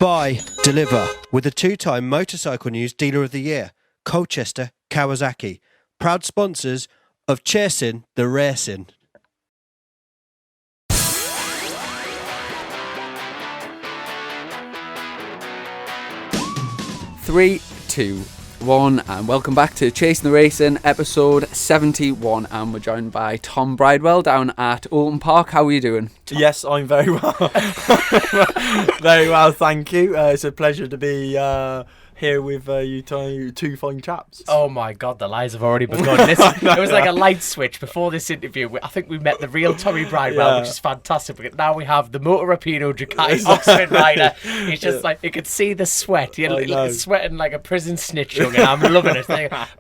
Buy, deliver with the two-time Motorcycle News Dealer of the Year, Colchester Kawasaki, proud sponsors of Chasin the Racin. Three, two, one, and welcome back to Chasin the Racin, episode 71, and we're joined by Tom Bridewell down at Oulton Park. How are you doing, Tom? Yes, I'm very well. Very well, thank you. It's a pleasure to be here with you two fine chaps. Oh my God, the lies have already begun. It was like a light switch before this interview. I think we met the real Tommy Bridewell, which is fantastic. But now we have the Motorbike Ducati Oxford rider. He's just like, you could see the sweat. He's sweating like a prison snitch, young, and I'm loving it.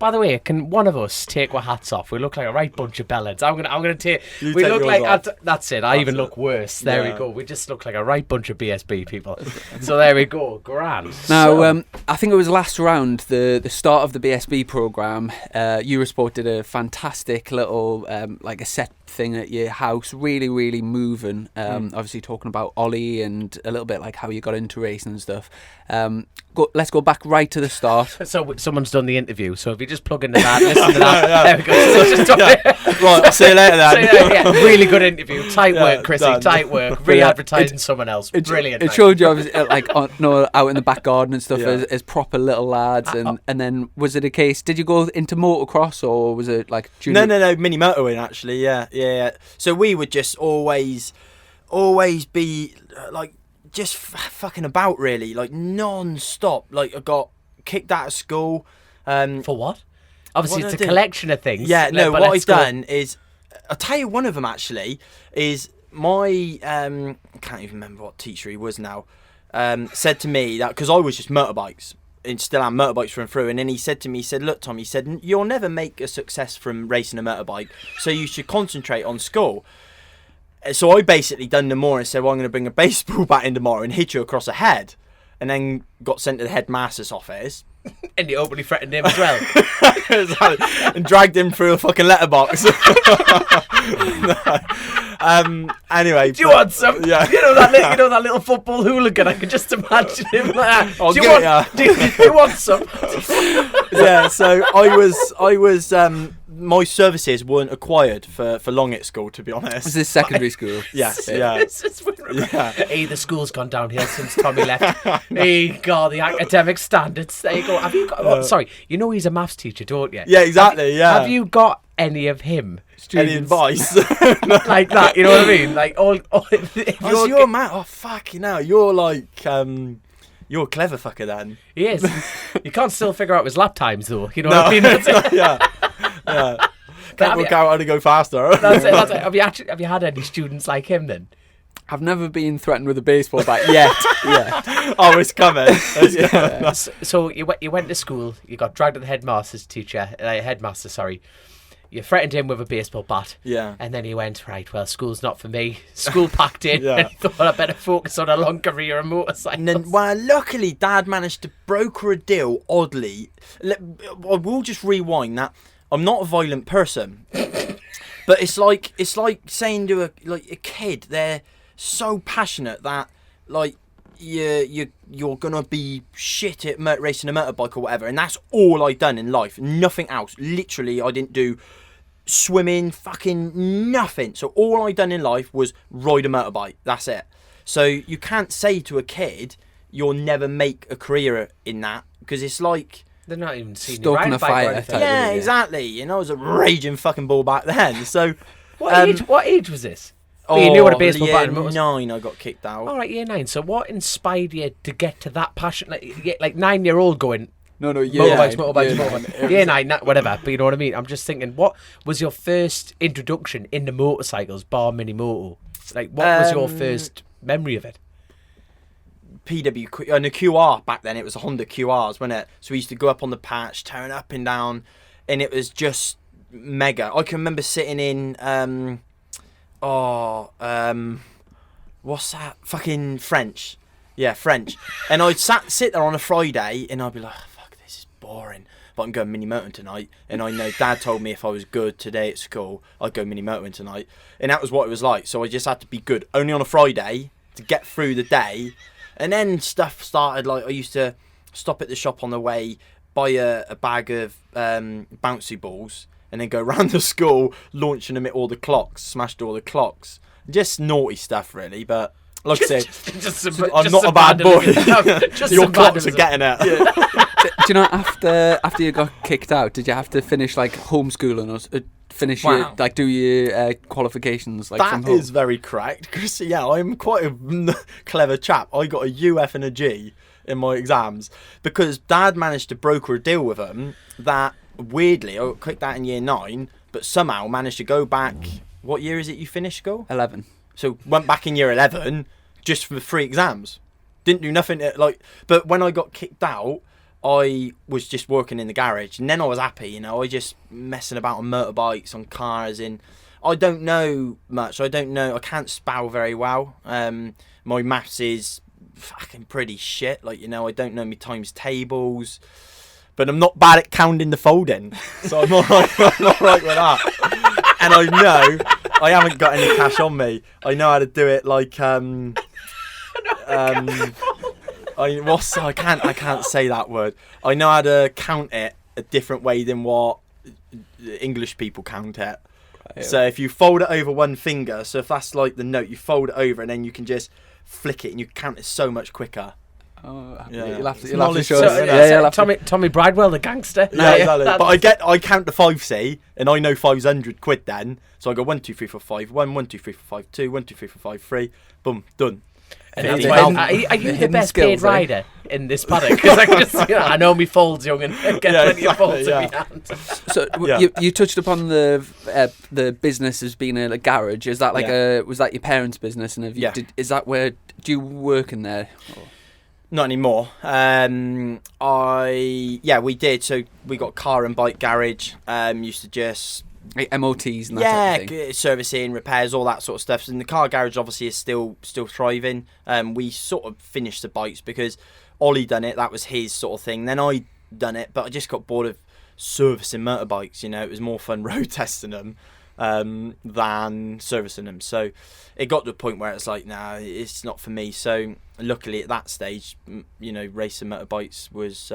By the way, can one of us take our hats off? We look like a right bunch of bellends. I'm gonna take. We look like that's it. I even look worse. There we go. We just look like a right bunch of BSB people. So there we go. Grand. Now, I think it was last round, the start of the BSB programme, Eurosport did a fantastic little like a set thing at your house, really moving, obviously talking about Ollie and a little bit like how you got into racing and stuff. Let's go back right to the start. So someone's done the interview, so if you just plug into that, listen to that. There we go. So just Right, I'll see you later then. Really good interview. Tight work, Chrissy. Done. Tight work. Re-advertising someone else. Brilliant. It showed you obviously, like out in the back garden and stuff as proper little lads, and then was it a case? Did you go into motocross or was it like junior? No, mini motorwing actually. Yeah. So we would just always be like just fucking about really, like non-stop. Like I got kicked out of school. For what? Obviously, it's a collection of things. Yeah, no, what I've done is, I'll tell you one of them actually, is my, I can't even remember what teacher he was now, said to me that, because I was just motorbikes, and still am motorbikes through and through, and then he said to me, he said, look Tom, he said, you'll never make a success from racing a motorbike, so you should concentrate on school. So I basically done no more and said, well, I'm going to bring a baseball bat in tomorrow and hit you across the head, and then got sent to the headmaster's office. And you openly threatened him as well. And dragged him through a fucking letterbox. Anyway. Do you want some? Yeah. You know that little football hooligan? I can just imagine him like that. Do you want some? Yeah, so I was my services weren't acquired for long at school, to be honest. Was this secondary school? Yes, yeah. Hey, the school's gone downhill since Tommy left. Hey, God, the academic standards. There you go. Have you got? Sorry, you know he's a maths teacher, don't you? Yeah, exactly. Have you got any of him? Any advice? Like that, you know what I mean? Like all you're mad. Oh fuck, you're like you're a clever fucker then. He is. You can't still figure out his lap times though. You know what I mean? Yeah. Can't work out how to go faster. That's it. Have you had any students like him then? I've never been threatened with a baseball bat yet. Oh, it's coming. So you went to school. You got dragged to the headmaster. Sorry. You threatened him with a baseball bat. Yeah. And then he went, right, well, school's not for me. School packed in. And he thought I better focus on a long career in motorcycles. And then, well, luckily, Dad managed to broker a deal, oddly. We'll just rewind that. I'm not a violent person. But it's like saying to a kid, they're so passionate that, like, you're gonna be shit at racing a motorbike or whatever. And that's all I done in life. Nothing else. Literally, I didn't do swimming, fucking nothing. So all I done in life was ride a motorbike. That's it. So you can't say to a kid you'll never make a career in that, because it's like they're not even seeing stoking a fire. Yeah, exactly. I was a raging fucking bull back then. So what age was this? You knew what a baseball bat was. Year 9, I got kicked out. All right, year 9. So what inspired you to get to that passion? Like 9-year-old going. No, motorbikes. Year 9, whatever. But you know what I mean. I'm just thinking, what was your first introduction into motorcycles, bar mini moto? Like, what was your first memory of it? PW and a QR back then. It was a Honda QRs, wasn't it? So we used to go up on the patch, tearing up and down, and it was just mega. I can remember sitting in what's that? Fucking French. Yeah, French. And I'd sit there on a Friday and I'd be like, oh, fuck, this is boring. But I'm going mini motoring tonight. And I know Dad told me if I was good today at school, I'd go mini motoring tonight. And that was what it was like. So I just had to be good only on a Friday to get through the day. And then stuff started, like I used to stop at the shop on the way, buy a bag of bouncy balls, and then go round the school launching them at all the clocks, smashed all the clocks. Just naughty stuff, really. But like I said, I'm not a bad boy. Your clocks are getting it. Do you know, after you got kicked out, did you have to finish like homeschooling or finish your like do your qualifications like from That home? is very correct, because I'm quite a clever chap. I got a UF and a G in my exams because Dad managed to broker a deal with them that weirdly I clicked that in year 9, but somehow managed to go back. What year is it you finished school? 11. So went back in year 11 just for 3 exams. Didn't do nothing but when I got kicked out, I was just working in the garage, and then I was happy, I just messing about on motorbikes, on cars, and I don't know much. I can't spell very well. My maths is fucking pretty shit. I don't know my times tables, but I'm not bad at counting the folding, so I'm not right with that. And I know I haven't got any cash on me. I know how to do it I can't say that word. I know how to count it a different way than what English people count it. Right. So if you fold it over one finger, so if that's like the note, you fold it over and then you can just flick it and you count it so much quicker. Oh, yeah. You'll have to show us. Tommy Bridewell, the gangster. Yeah, exactly. But I count the 5C, and I know 5's £100 then. So I go 1, 2, 3, 4, 5, 1, 1, 2, 3, 4, 5, 2, 1, 2, 3, 4, 5, 3. Boom, done. And are you the best paid rider in this paddock? Because I know me folds, young, and get plenty of folds in my hand. So you touched upon the business as being a garage. Is that was that your parents' business? And is that where do you work in there? Or? Not anymore. We did. So we got car and bike garage. Used to just MOTs and that type of thing. Servicing, repairs, all that sort of stuff. And the car garage obviously is still thriving. We sort of finished the bikes because Ollie done it. That was his sort of thing. Then I done it, but I just got bored of servicing motorbikes. It was more fun road testing them than servicing them. So it got to a point where it's like, nah, it's not for me. So luckily at that stage, racing motorbikes was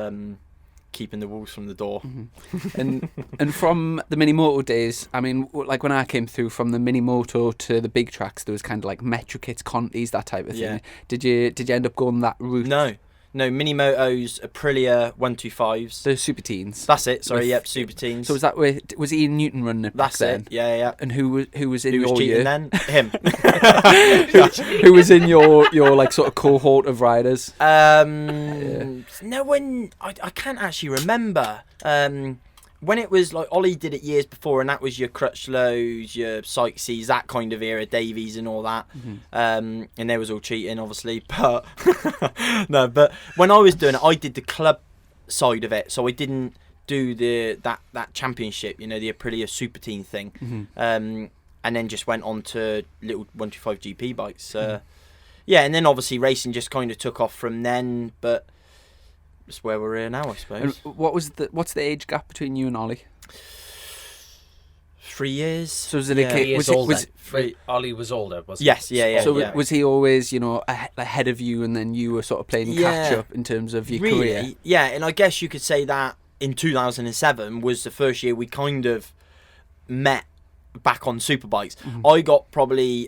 keeping the wolves from the door. Mm-hmm. And from the mini moto days, I mean, like when I came through from the mini moto to the big tracks, there was kind of like Metro Kits, Contis, that type of thing. Yeah. Did you end up going that route? No, mini motos, Aprilia 125s. The Super Teens. That's it. Sorry, Super Teens. So was Ian Newton running it back then? That's it. Yeah. And who was in who your was cheating year? then? Him. Who was in your like sort of cohort of riders? No one. I can't actually remember. When it was like Ollie did it years before, and that was your Crutchlows, your Sykesies, that kind of era, Davies and all that. Mm-hmm. And they was all cheating, obviously. But no, but when I was doing it, I did the club side of it, so I didn't do that championship, the Aprilia Super Teen thing. Mm-hmm. And then just went on to little 125 GP bikes. And then obviously racing just kind of took off from then, but. That's where we're here now, I suppose. And what's the age gap between you and Ollie? 3 years. So was it a kid? Ollie was older, wasn't he? Yes, yeah. So was he always, ahead of you, and then you were sort of playing catch up in terms of your career? Yeah, and I guess you could say that in 2007 was the first year we kind of met back on superbikes. Mm-hmm. I got probably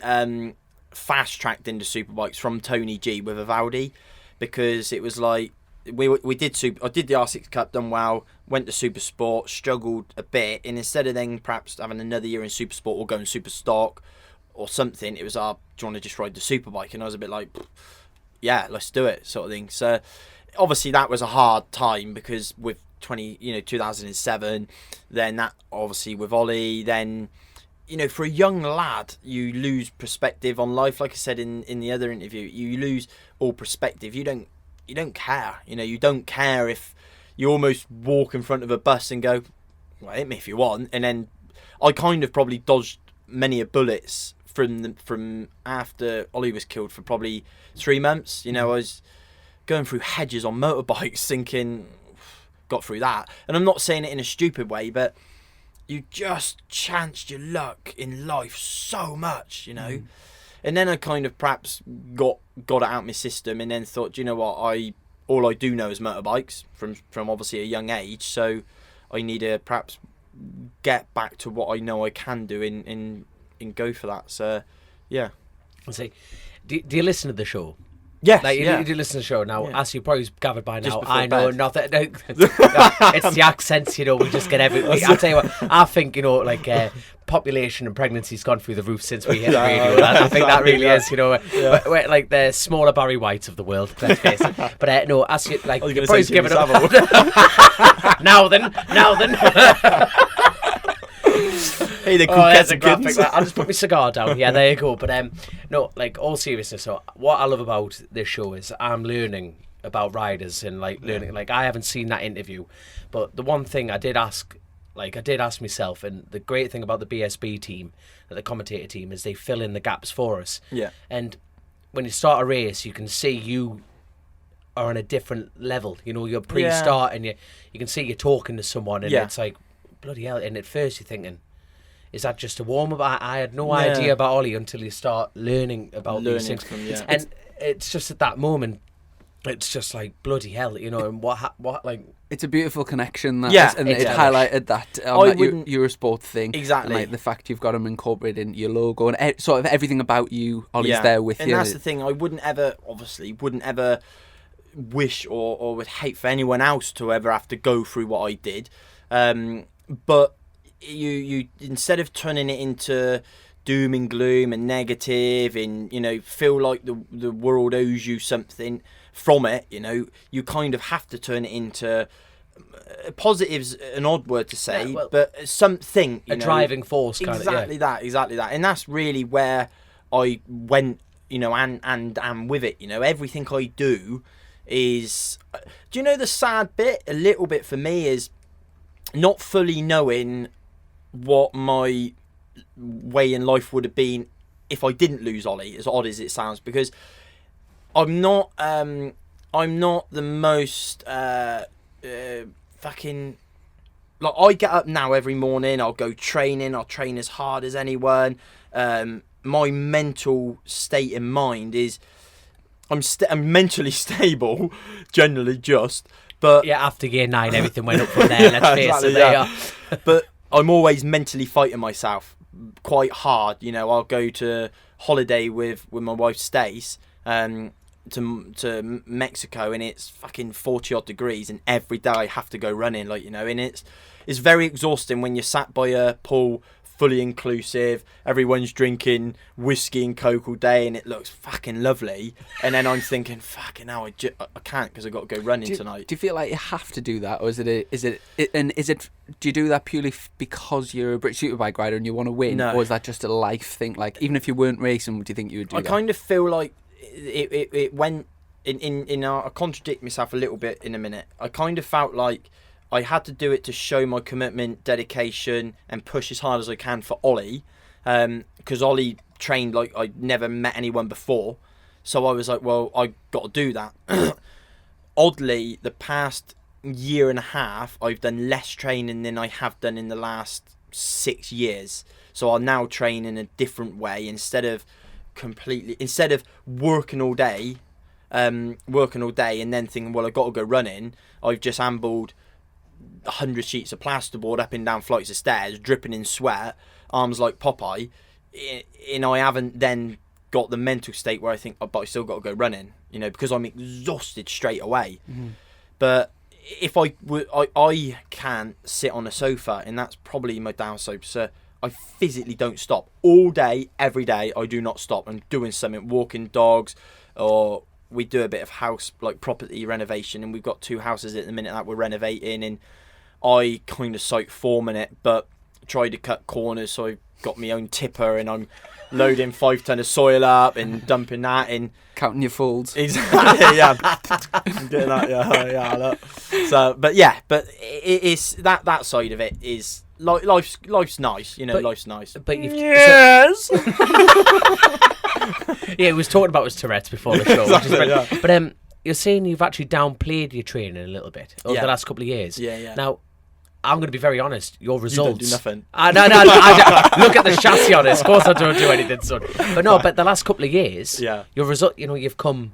fast tracked into superbikes from Tony G with a Valdi, because it was like. I did the R6 Cup, done well, went to Super Sport, struggled a bit, and instead of then perhaps having another year in Super Sport or going Super Stock or something, it was, do you want to just ride the Superbike? And I was a bit like, yeah, let's do it, sort of thing. So obviously that was a hard time, because with 2007, then that obviously with Ollie, then for a young lad, you lose perspective on life. Like I said in the other interview, you lose all perspective. You don't care. You don't care if you almost walk in front of a bus and go, well, hit me if you want. And then I kind of probably dodged many bullets from after Ollie was killed for probably 3 months. I was going through hedges on motorbikes thinking, got through that. And I'm not saying it in a stupid way, but you just chanced your luck in life so much, and then I kind of perhaps got it out my system, and then thought, you know what, all I do know is motorbikes from obviously a young age, so I need to perhaps get back to what I know I can do and go for that. So yeah. I see. Do you listen to the show? Yes, Like, yeah. you do listen to the show now, as you probably gathered by Just now. before I know bed. nothing. No, it's the accents, you know. We just get everything. I'll tell you what. I think, you know, like population and pregnancy's gone through the roof since we hit the radio. I think that really is, you know, we're like the smaller Barry Whites of the world. Let's face it. But no, as you like, you probably give it up. Now then. Hey, the cool there's cats a and graphic. kittens. I'll just put my cigar down. Yeah, there you go. But no, like, all seriousness. So what I love about this show is I'm learning about riders and like learning. Like, I haven't seen that interview, but the one thing I did ask myself, and the great thing about the BSB team, the commentator team, is they fill in the gaps for us. Yeah. And when you start a race, you can see you are on a different level. You know, you're pre-start, and you can see you're talking to someone, and it's like, bloody hell. And at first you're thinking, is that just a warm-up? I had no idea about Ollie until you start learning about these things. And it's just at that moment, it's just like, bloody hell, you know, and what like... It's a beautiful connection, that Yeah, is, and it's it highlighted that on that Eurosport thing. Exactly. And, like, the fact you've got them incorporated into your logo, and sort of everything about you, Ollie's there with and you. And that's the thing, I wouldn't ever wish or would hate for anyone else to ever have to go through what I did. But you instead of turning it into doom and gloom and negative, and, you know, feel like the world owes you something from it, you know, you kind of have to turn it into positive's an odd word to say, but something, you know, driving force, kind exactly that, and that's really where I went, you know, and with it, you know, everything I do is, do you know, the sad bit a little bit for me is not fully knowing what my way in life would have been if I didn't lose Ollie, as odd as it sounds, because I'm not the most fucking, like, I get up now every morning, I'll go training, I'll train as hard as anyone. My mental state in mind is I'm mentally stable, generally, just, but after year 9 everything went up from there. Let's face it, there you are. But I'm always mentally fighting myself quite hard. You know, I'll go to holiday with my wife Stace to Mexico, and it's fucking 40 odd degrees, and every day I have to go running, like, you know, and it's very exhausting when you're sat by a pool, fully inclusive, everyone's drinking whiskey and coke all day, and it looks fucking lovely, and then I'm thinking, fucking hell, I can't, because I've got to go running tonight. Do you feel like you have to do that, or do you do that purely because you're a British Superbike rider and you want to win, No. or is that just a life thing? Like, even if you weren't racing, do you think you would do that? I kind of feel like it went in I'll contradict myself a little bit in a minute. I kind of felt like I had to do it to show my commitment, dedication, and push as hard as I can for Ollie, because Ollie trained like I'd never met anyone before. So I was like, well, I got to do that. Oddly, the past year and a half, I've done less training than I have done in the last 6 years. So I'll now train in a different way, instead of working all day and then thinking, well, I've got to go running. I've just ambled 100 sheets of plasterboard up and down flights of stairs, dripping in sweat, arms like Popeye, and I haven't then got the mental state where I think, oh, but I still got to go running, you know, because I'm exhausted straight away. Mm-hmm. But if I can't sit on a sofa, and that's probably my downside. So I physically don't stop all day, every day. I do not stop. I'm doing something, walking dogs, or we do a bit of house, like, property renovation, and we've got 2 houses at the minute that we're renovating, and I kind of sight forming it, but try to cut corners, so I've got my own tipper, and I'm loading 5 ton of soil up and dumping that in. Counting your folds. Exactly, yeah. I'm getting that, yeah. Look. So, but it's that side of it is, like, life's nice, you know, life's nice. But yes. Yeah, he was talking about his Tourette's before the show. Exactly, But you're saying you've actually downplayed your training a little bit over the last couple of years. Yeah. Now, I'm going to be very honest. Your results. You don't do nothing. No. Look at the chassis on it. Of course, I don't do anything, son. But no, but the last couple of years, your result. You've come.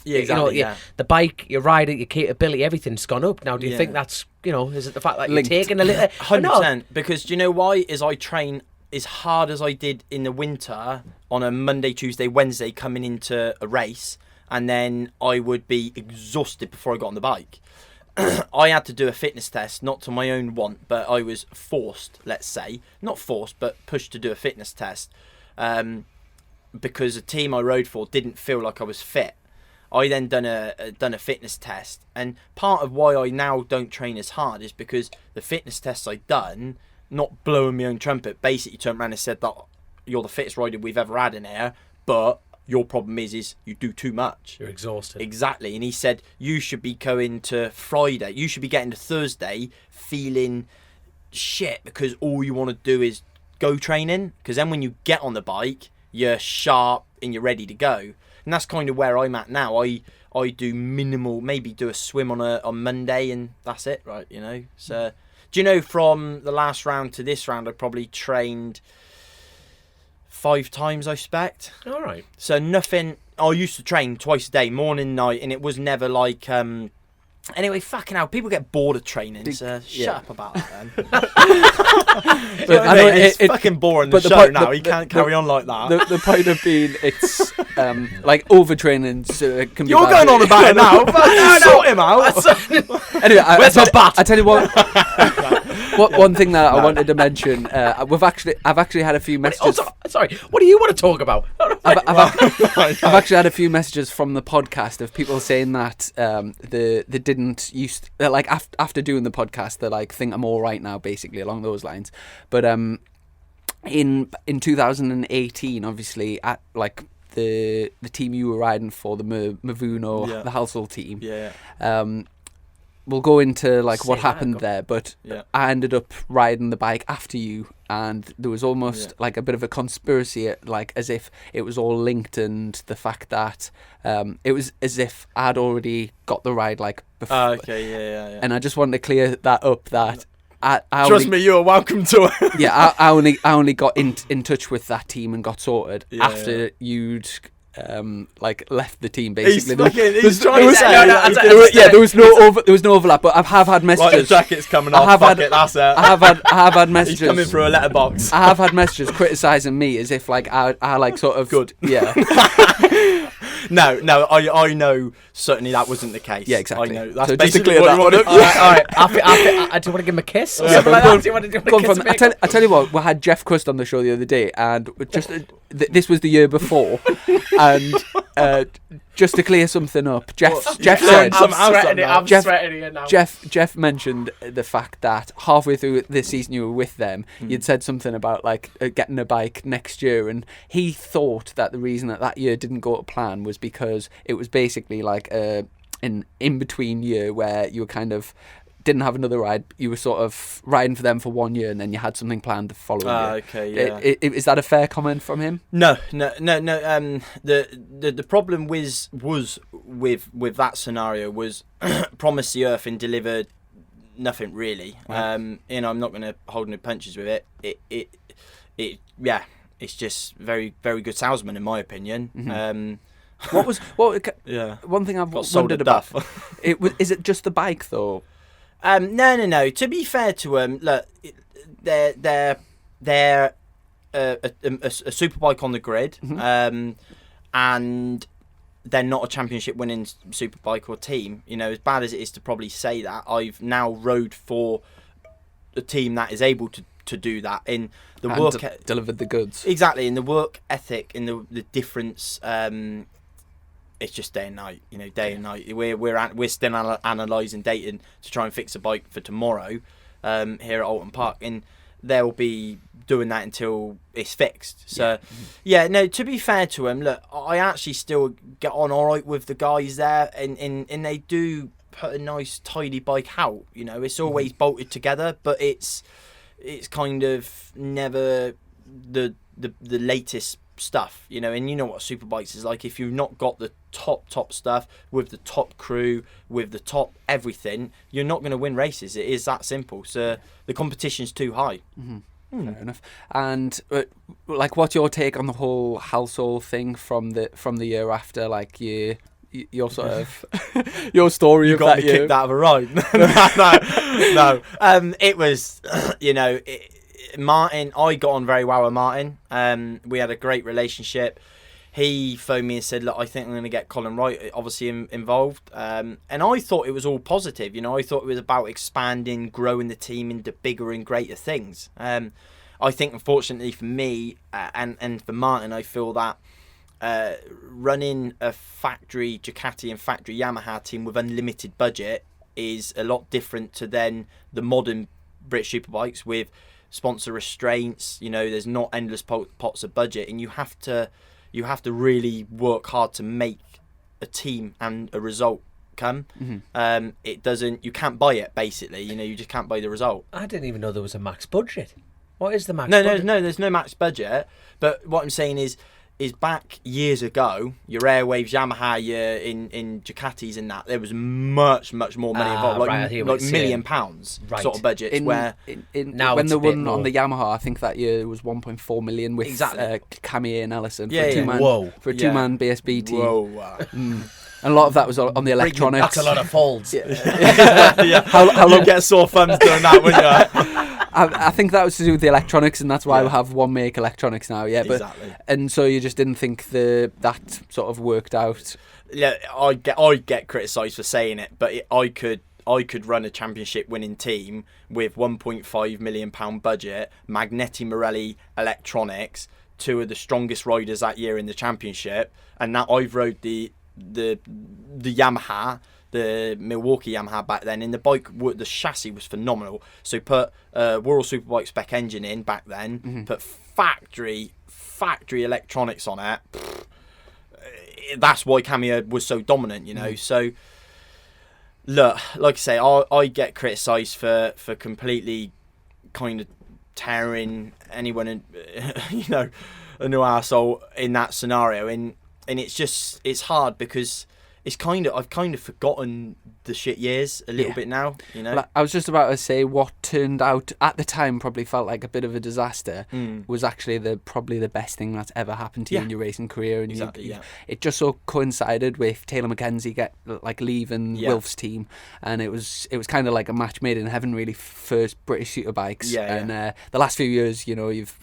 Yeah, exactly. The bike, your rider, your capability, everything's gone up. Now, do you think that's is it the fact that Linked. you're taking a little 100%? Because do you know why? Is I train as hard as I did in the winter on a Monday, Tuesday, Wednesday coming into a race, and then I would be exhausted before I got on the bike. I had to do a fitness test, not to my own want, but I was forced, let's say, not forced, but pushed to do a fitness test, because the team I rode for didn't feel like I was fit. I then done a fitness test, and part of why I now don't train as hard is because the fitness tests I done, not blowing my own trumpet, basically turned around and said that you're the fittest rider we've ever had in here, but your problem is you do too much. You're exhausted. Exactly. And he said, you should be going to Friday. You should be getting to Thursday feeling shit because all you want to do is go training. Because then when you get on the bike, you're sharp and you're ready to go. And that's kind of where I'm at now. I do minimal, maybe do a swim on Monday and that's it, right? So, do you know from the last round to this round, I probably trained 5 times, I expect. All right. So nothing. I used to train twice a day, morning, night, and it was never like. Anyway, fucking hell, people get bored of training. So shut up about it, then. But I know it's fucking boring. The show now. You can't carry on like that. The point of being, it's like overtraining. Can be You're bad. going on about it now. No, sort him out. Anyway, Where's my bat? I tell you what. One thing that I wanted to mention, I've actually had a few messages. Sorry, what do you want to talk about? I've actually had a few messages from the podcast of people saying that they didn't like after doing the podcast, they like think I'm all right now, basically along those lines. But in 2018, obviously at like the team you were riding for, the Mavuno, the Halsall team. We'll go into like what happened there, but I ended up riding the bike after you, and there was almost like a bit of a conspiracy, like as if it was all linked, and the fact that it was as if I'd already got the ride like before. And I just wanted to clear that up. That I trust me, you're welcome to it. I only got in touch with that team and got sorted after you'd. Like left the team basically. He's trying to say. There was no overlap, but I have had messages. Right, the jacket's coming off. That's it. I have had messages. He's coming through a letterbox. I have had messages criticising me as if like I like sort of good. Yeah. No, I know certainly that wasn't the case. Yeah, exactly. I know. That's so basically just to what you want to. All right. Do you want to give him a kiss? Or something like that? Do you want to give him a kiss? I tell you what, we had Jeff Crust on the show the other day, and just this was the year before, and just to clear something up, Jeff said, I'm sweating it now. Jeff mentioned the fact that halfway through the season you were with them, you'd said something about like getting a bike next year, and he thought that the reason that year didn't go to plan was because it was basically like an in-between year where you were kind of didn't have another ride. You were sort of riding for them for 1 year, and then you had something planned the following year. Okay, yeah. Is that a fair comment from him? No. The problem was with that scenario was promise the earth and delivered nothing really. Wow. I'm not going to hold no punches with it. It's just very, very good salesman in my opinion. Mm-hmm. One thing I've wondered about. Is it just the bike though? No. To be fair to them, look, they're a superbike on the grid, and they're not a championship winning superbike or team. As bad as it is to probably say that, I've now rode for a team that is able to do that in the work delivered the goods exactly in the work ethic, in the difference. It's just day and night, day and night. We're still analysing data to try and fix a bike for tomorrow here at Alton Park, and they'll be doing that until it's fixed. So, to be fair to them, look, I actually still get on all right with the guys there, and they do put a nice, tidy bike out. It's always bolted together, but it's kind of never the latest stuff, you know, and you know what Superbikes is like. If you've not got the top stuff with the top crew, with the top everything, you're not going to win races. It is that simple. So the competition's too high. Fair enough. And like, what's your take on the whole household thing from the year after? Like, your sort of your story You of got that me year. kicked out of a ride. no. It was, you know, Martin. I got on very well with Martin. We had a great relationship. He phoned me and said, "Look, I think I'm going to get Colin Wright obviously involved." And I thought it was all positive. You know, I thought it was about expanding, growing the team into bigger and greater things. I think, unfortunately for me and for Martin, I feel that running a factory Ducati and factory Yamaha team with unlimited budget is a lot different to then the modern British Superbikes with sponsor restraints. You know, there's not endless pots of budget, and you have to really work hard to make a team and a result come. It doesn't. You can't buy it, basically. You know, you just can't buy the result. I didn't even know there was a max budget. What is the max budget? No, there's no max budget. But what I'm saying is back years ago, your Airwaves, Yamaha, your in Ducatis and that, there was much more money involved, like £1 million sort of budgets. Now when it's they a bit won more. on the Yamaha, I think that year it was 1.4 million with Exactly. Camille and Ellison for Yeah, a yeah. two-man Whoa. for a two-man BSB team. Whoa. And a lot of that was on the electronics. That's a lot of folds. Yeah. How long? You'd get sore thumbs doing that, wouldn't you? I think that was to do with the electronics, and that's why we have one make electronics now. Yeah, but Exactly. and so you just didn't think that sort of worked out. Yeah, I get criticised for saying it, but I could run a championship winning team with £1.5 million budget, Magnetti Morelli electronics, two of the strongest riders that year in the championship, and now I've rode the Yamaha, the Milwaukee Yamaha back then, and the chassis was phenomenal. So put World Superbike spec engine in back then, put factory electronics on it. That's why Cameo was so dominant, you know. So look, like I say, I get criticised for completely kind of tearing anyone in, you know, a new arsehole in that scenario, and it's hard because I've kind of forgotten the shit years a little bit now, you know. I was just about to say what turned out at the time probably felt like a bit of a disaster was actually probably the best thing that's ever happened to you in your racing career, and Exactly, it just so coincided with Taylor Mackenzie leaving Wilf's team, and it was kind of like a match made in heaven, really, first British superbikes. And the last few years, you know, you've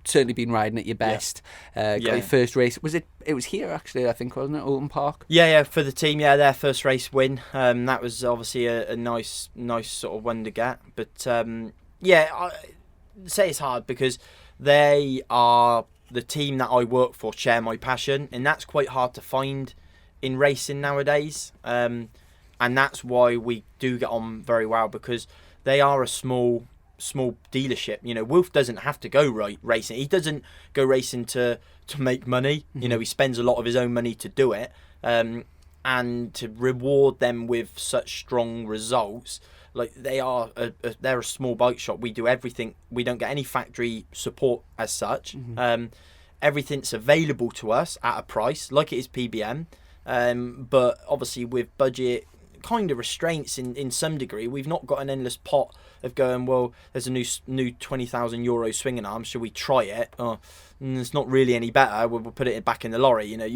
certainly been riding at your best. Got your first race, it was here actually, I think, wasn't it, Alton Park? Yeah, for the team, their first race win. That was obviously a nice sort of one to get. But I say it's hard because they are the team that I work for, share my passion, and that's quite hard to find in racing nowadays. And that's why we do get on very well, because they are a small dealership. You know, Wilf doesn't have to go racing. He doesn't go racing to make money. You know, he spends a lot of his own money to do it. And to reward them with such strong results, like they're a small bike shop. We do everything. We don't get any factory support as such. Everything's available to us at a price, like it is PBM. But obviously with budget kind of restraints in some degree, we've not got an endless pot of going, well, there's a new €20,000 swinging arm, should we try it? It's not really any better, we'll put it back in the lorry. You know,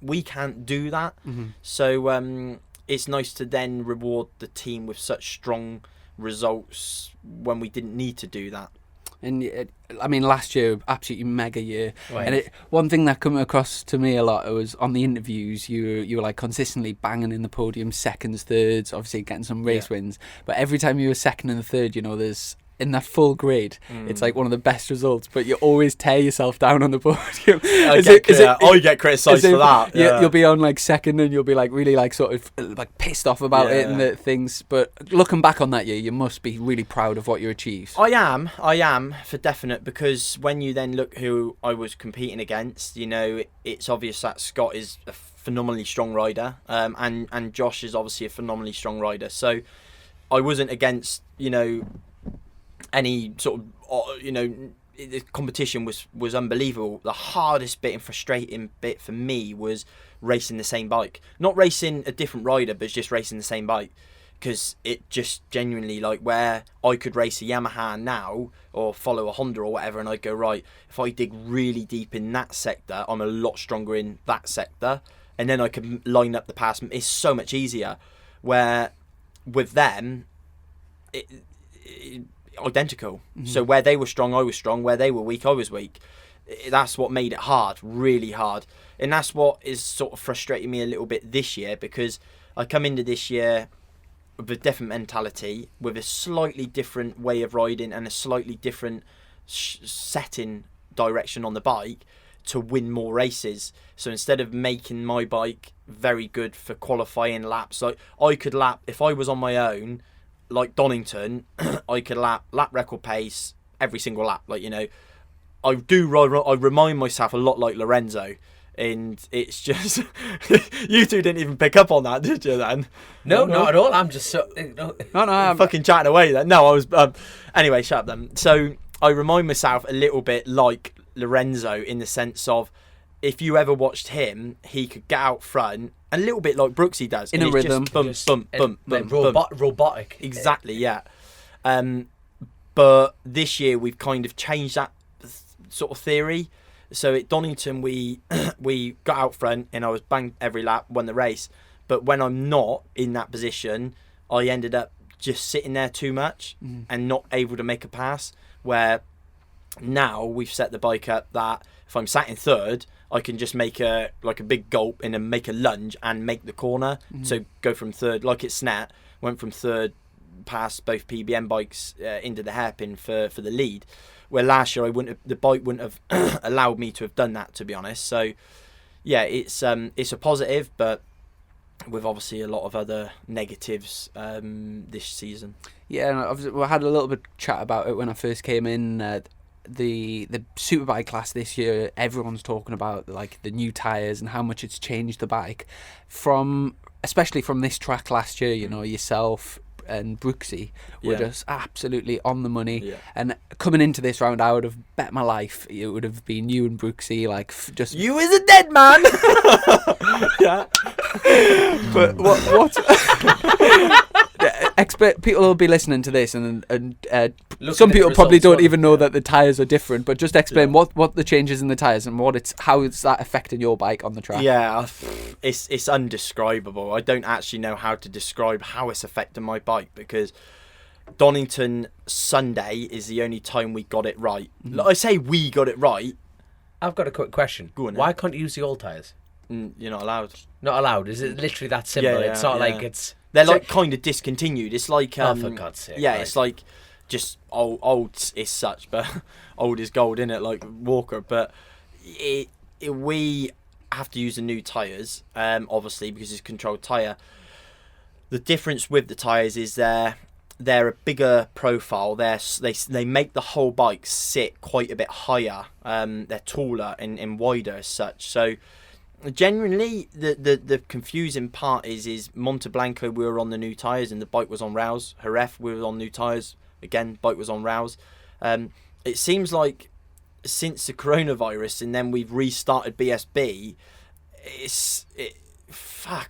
we can't do that. So it's nice to then reward the team with such strong results when we didn't need to do that. And I mean, last year, absolutely mega year. Right. And one thing that came across to me a lot was on the interviews, you were like consistently banging in the podium, seconds, thirds, obviously getting some race wins. But every time you were second and third, you know, there's in that full grid, it's like one of the best results. But you always tear yourself down on the podium. I get criticised for that. You'll be on like second, and you'll be like really like sort of like pissed off about it and the things. But looking back on that year, you must be really proud of what you achieved. I am for definite, because when you then look who I was competing against, you know, it's obvious that Scott is a phenomenally strong rider, and Josh is obviously a phenomenally strong rider. So I wasn't against, you know, any sort of, you know, the competition was unbelievable. The hardest bit and frustrating bit for me was racing the same bike, not racing a different rider, but just racing the same bike, because it just genuinely, like, where I could race a Yamaha now or follow a Honda or whatever, and I'd go, right, if I dig really deep in that sector, I'm a lot stronger in that sector, and then I could line up the pass. It's so much easier. Where with them, identical. So where they were strong, I was strong. Where they were weak, I was weak. That's what made it hard, really hard. And that's what is sort of frustrating me a little bit this year, because I come into this year with a different mentality, with a slightly different way of riding and a slightly different setting direction on the bike to win more races. So instead of making my bike very good for qualifying laps, like I could lap, if I was on my own, like Donington, I could lap record pace every single lap. Like, you know, I remind myself a lot like Lorenzo. And it's just, you two didn't even pick up on that, did you then? No, not at all. I'm just so... No, I'm fucking chatting away then. No, I was... anyway, shut up then. So I remind myself a little bit like Lorenzo, in the sense of, if you ever watched him, he could get out front, a little bit like Brooksy does. In a rhythm. Just bump. Robotic. Exactly, yeah. But this year we've kind of changed that sort of theory. So at Donington, we got out front and I was banged every lap, won the race. But when I'm not in that position, I ended up just sitting there too much and not able to make a pass. Where now we've set the bike up that if I'm sat in third, I can just make a big gulp and then make a lunge and make the corner. So go from third, like it's Snat, went from third past both PBM bikes into the hairpin for the lead. Where last year the bike wouldn't have allowed me to have done that, to be honest. So yeah, it's a positive, but with obviously a lot of other negatives this season. Yeah, and obviously we had a little bit of chat about it when I first came in. The superbike class this year, everyone's talking about like the new tyres and how much it's changed the bike, especially from this track last year. You know, yourself and Brooksy were just absolutely on the money. And coming into this round, I would have bet my life it would have been you and Brooksy, like just you is a dead man. Yeah. But what expert people will be listening to this, and some people probably don't even know that the tyres are different. But just explain what the changes in the tyres and how is that affecting your bike on the track. Yeah, it's undescribable. I don't actually know how to describe how it's affecting my bike, because Donington Sunday is the only time we got it right. Like I say, we got it right. I've got a quick question. Go on, why can't you use the old tyres? You're not allowed. Not allowed? Is it literally that simple? Yeah, it's not like it's... They're like kind of discontinued. It's like... for God's sake. Yeah, right. It's like just old is such, but old is gold, innit? Like Walker. But we have to use the new tyres, obviously, because it's controlled tyre. The difference with the tyres is they're a bigger profile. They make the whole bike sit quite a bit higher. They're taller and wider as such. So generally, the confusing part is Monteblanco, we were on the new tyres and the bike was on rails. Jerez, we were on new tyres. Again, bike was on rails. It seems like since the coronavirus and then we've restarted BSB,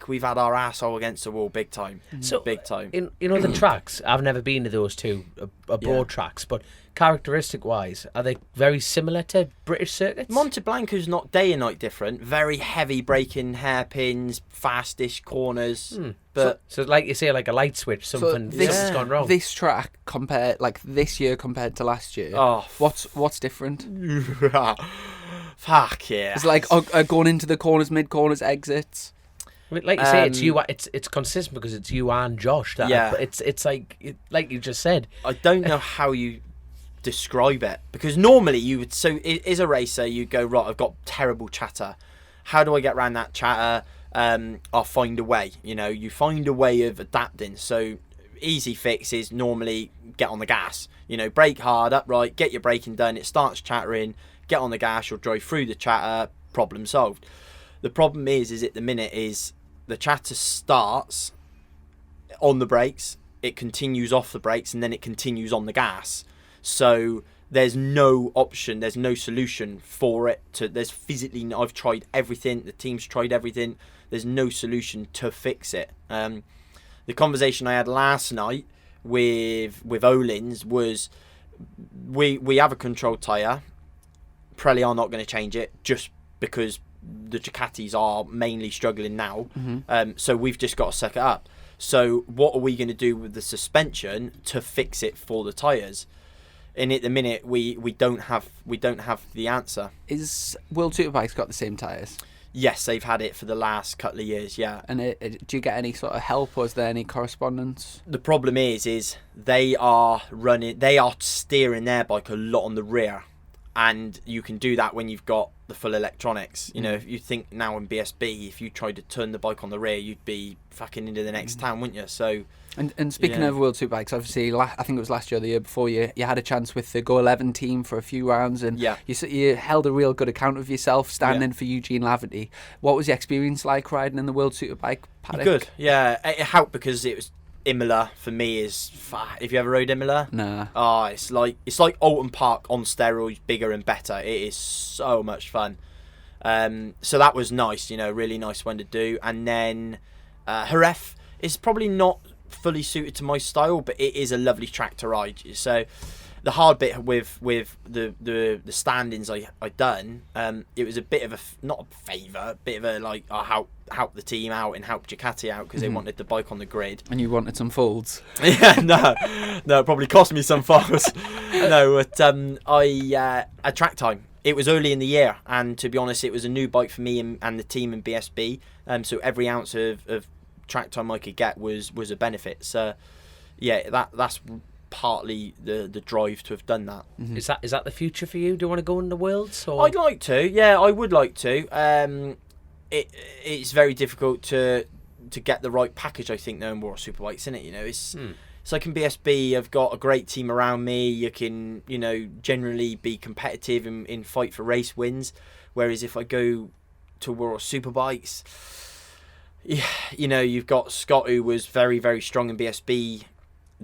we've had our asshole against the wall big time. So, big time. The tracks, I've never been to those two abroad tracks, but characteristic-wise, are they very similar to British circuits? Monteblanco's not day and night different. Very heavy braking, hairpins, fastish corners. But so like you say, like a light switch, something's gone wrong. This track this year compared to last year. Oh, what's different? Fuck yeah! It's like going into the corners, mid corners, exits. I mean, like you say, it's you. It's consistent because it's you and Josh. But it's like you just said. I don't know how you describe it, because normally you would. So as a racer, you go, right, I've got terrible chatter. How do I get around that chatter? I'll find a way. You find a way of adapting. So easy fix is normally get on the gas. Brake hard, upright, get your braking done. It starts chattering. Get on the gas. You'll drive through the chatter. Problem solved. The problem is at the minute is the chatter starts on the brakes, it continues off the brakes, and then it continues on the gas. So there's no option, there's no solution for it. There's physically, I've tried everything, the team's tried everything, there's no solution to fix it. The conversation I had last night with Olins was, we have a controlled tyre. Pirelli are not going to change it just because the Ducatis are mainly struggling now. So we've just got to suck it up. So what are we going to do with the suspension to fix it for the tyres? And at the minute, we don't have the answer. Is World Superbike's got the same tyres? Yes, they've had it for the last couple of years, yeah. And do you get any sort of help, or is there any correspondence? The problem is they are steering their bike a lot on the rear. And you can do that when you've got the full electronics. You know, if you think now in BSB, if you tried to turn the bike on the rear, you'd be fucking into the next town, wouldn't you? So, and speaking of World Superbikes, obviously, I think it was last year or the year before, you had a chance with the Go 11 team for a few rounds, and you held a real good account of yourself, standing for Eugene Laverty. What was the experience like riding in the World Superbike paddock? Good, yeah. It helped because it was Imola for me is. Have you ever rode Imola? Nah. Oh, it's like Alton Park on steroids, bigger and better. It is so much fun. So that was nice, you know, really nice one to do. And then Jerez is probably not fully suited to my style, but it is a lovely track to ride. So the hard bit with the stand-ins I done, it was a bit of a not a favour, a bit of a like I help the team out and help Ducati out because they wanted the bike on the grid. And you wanted some folds. Yeah, no, it probably cost me some folds. No, but at track time. It was early in the year, and to be honest, it was a new bike for me and the team in BSB. So every ounce of track time I could get was a benefit. So yeah, that's partly the drive to have done that. Is that the future for you? Do you want to go in the Worlds? Or? I'd like to. Yeah, I would like to. It's very difficult to get the right package, I think, though, in World Superbikes, isn't it? You know, it's like in BSB, I've got a great team around me. You can, you know, generally be competitive in fight for race wins. Whereas if I go to World Superbikes, you know, you've got Scott, who was very, very strong in BSB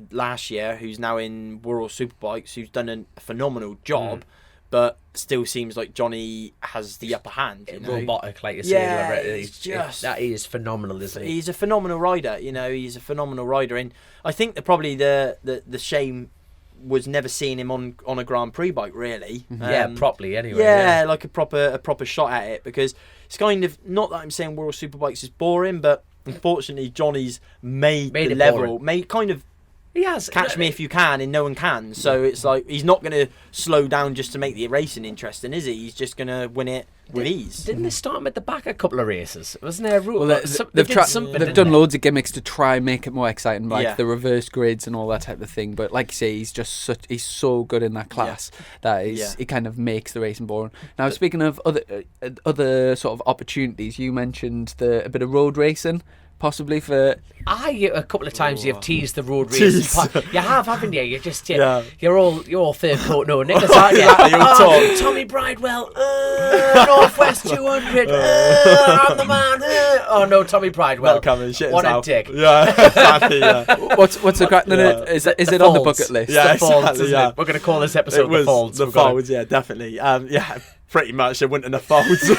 last year, who's now in World Superbikes, who's done a phenomenal job, but still seems like Johnny has the upper hand. You know? Robotic, like you say. Yeah, that is phenomenal, isn't he? He's a phenomenal rider. You know, he's a phenomenal rider, and I think that probably the shame was never seeing him on a Grand Prix bike, really. Properly anyway. Yeah, like a proper shot at it, because it's kind of, not that I'm saying World Superbikes is boring, but unfortunately Johnny's made the level, he has catch me if you can, and no one can. So it's like he's not going to slow down just to make the racing interesting, is he? He's just going to win it with ease. Didn't they start him at the back a couple of races? Wasn't there a rule? Well, they've done loads of gimmicks to try and make it more exciting, like the reverse grids and all that type of thing. But like you say, he's so good in that class that he kind of makes the racing boring. Now, speaking of other sort of opportunities, you mentioned a bit of road racing. Possibly for a couple of times you've teased the road races. You have, haven't you? You're all third coat no niggas, aren't you? Tommy Bridewell, Northwest 200. I'm the man. Oh no, Tommy Bridewell. What a dick. Yeah, exactly. Yeah. What's the crack? Is it on the bucket list? Yeah, the folds, exactly, yeah. We're going to call this episode the folds. The folds, yeah, definitely. Yeah, pretty much. There weren't enough folds.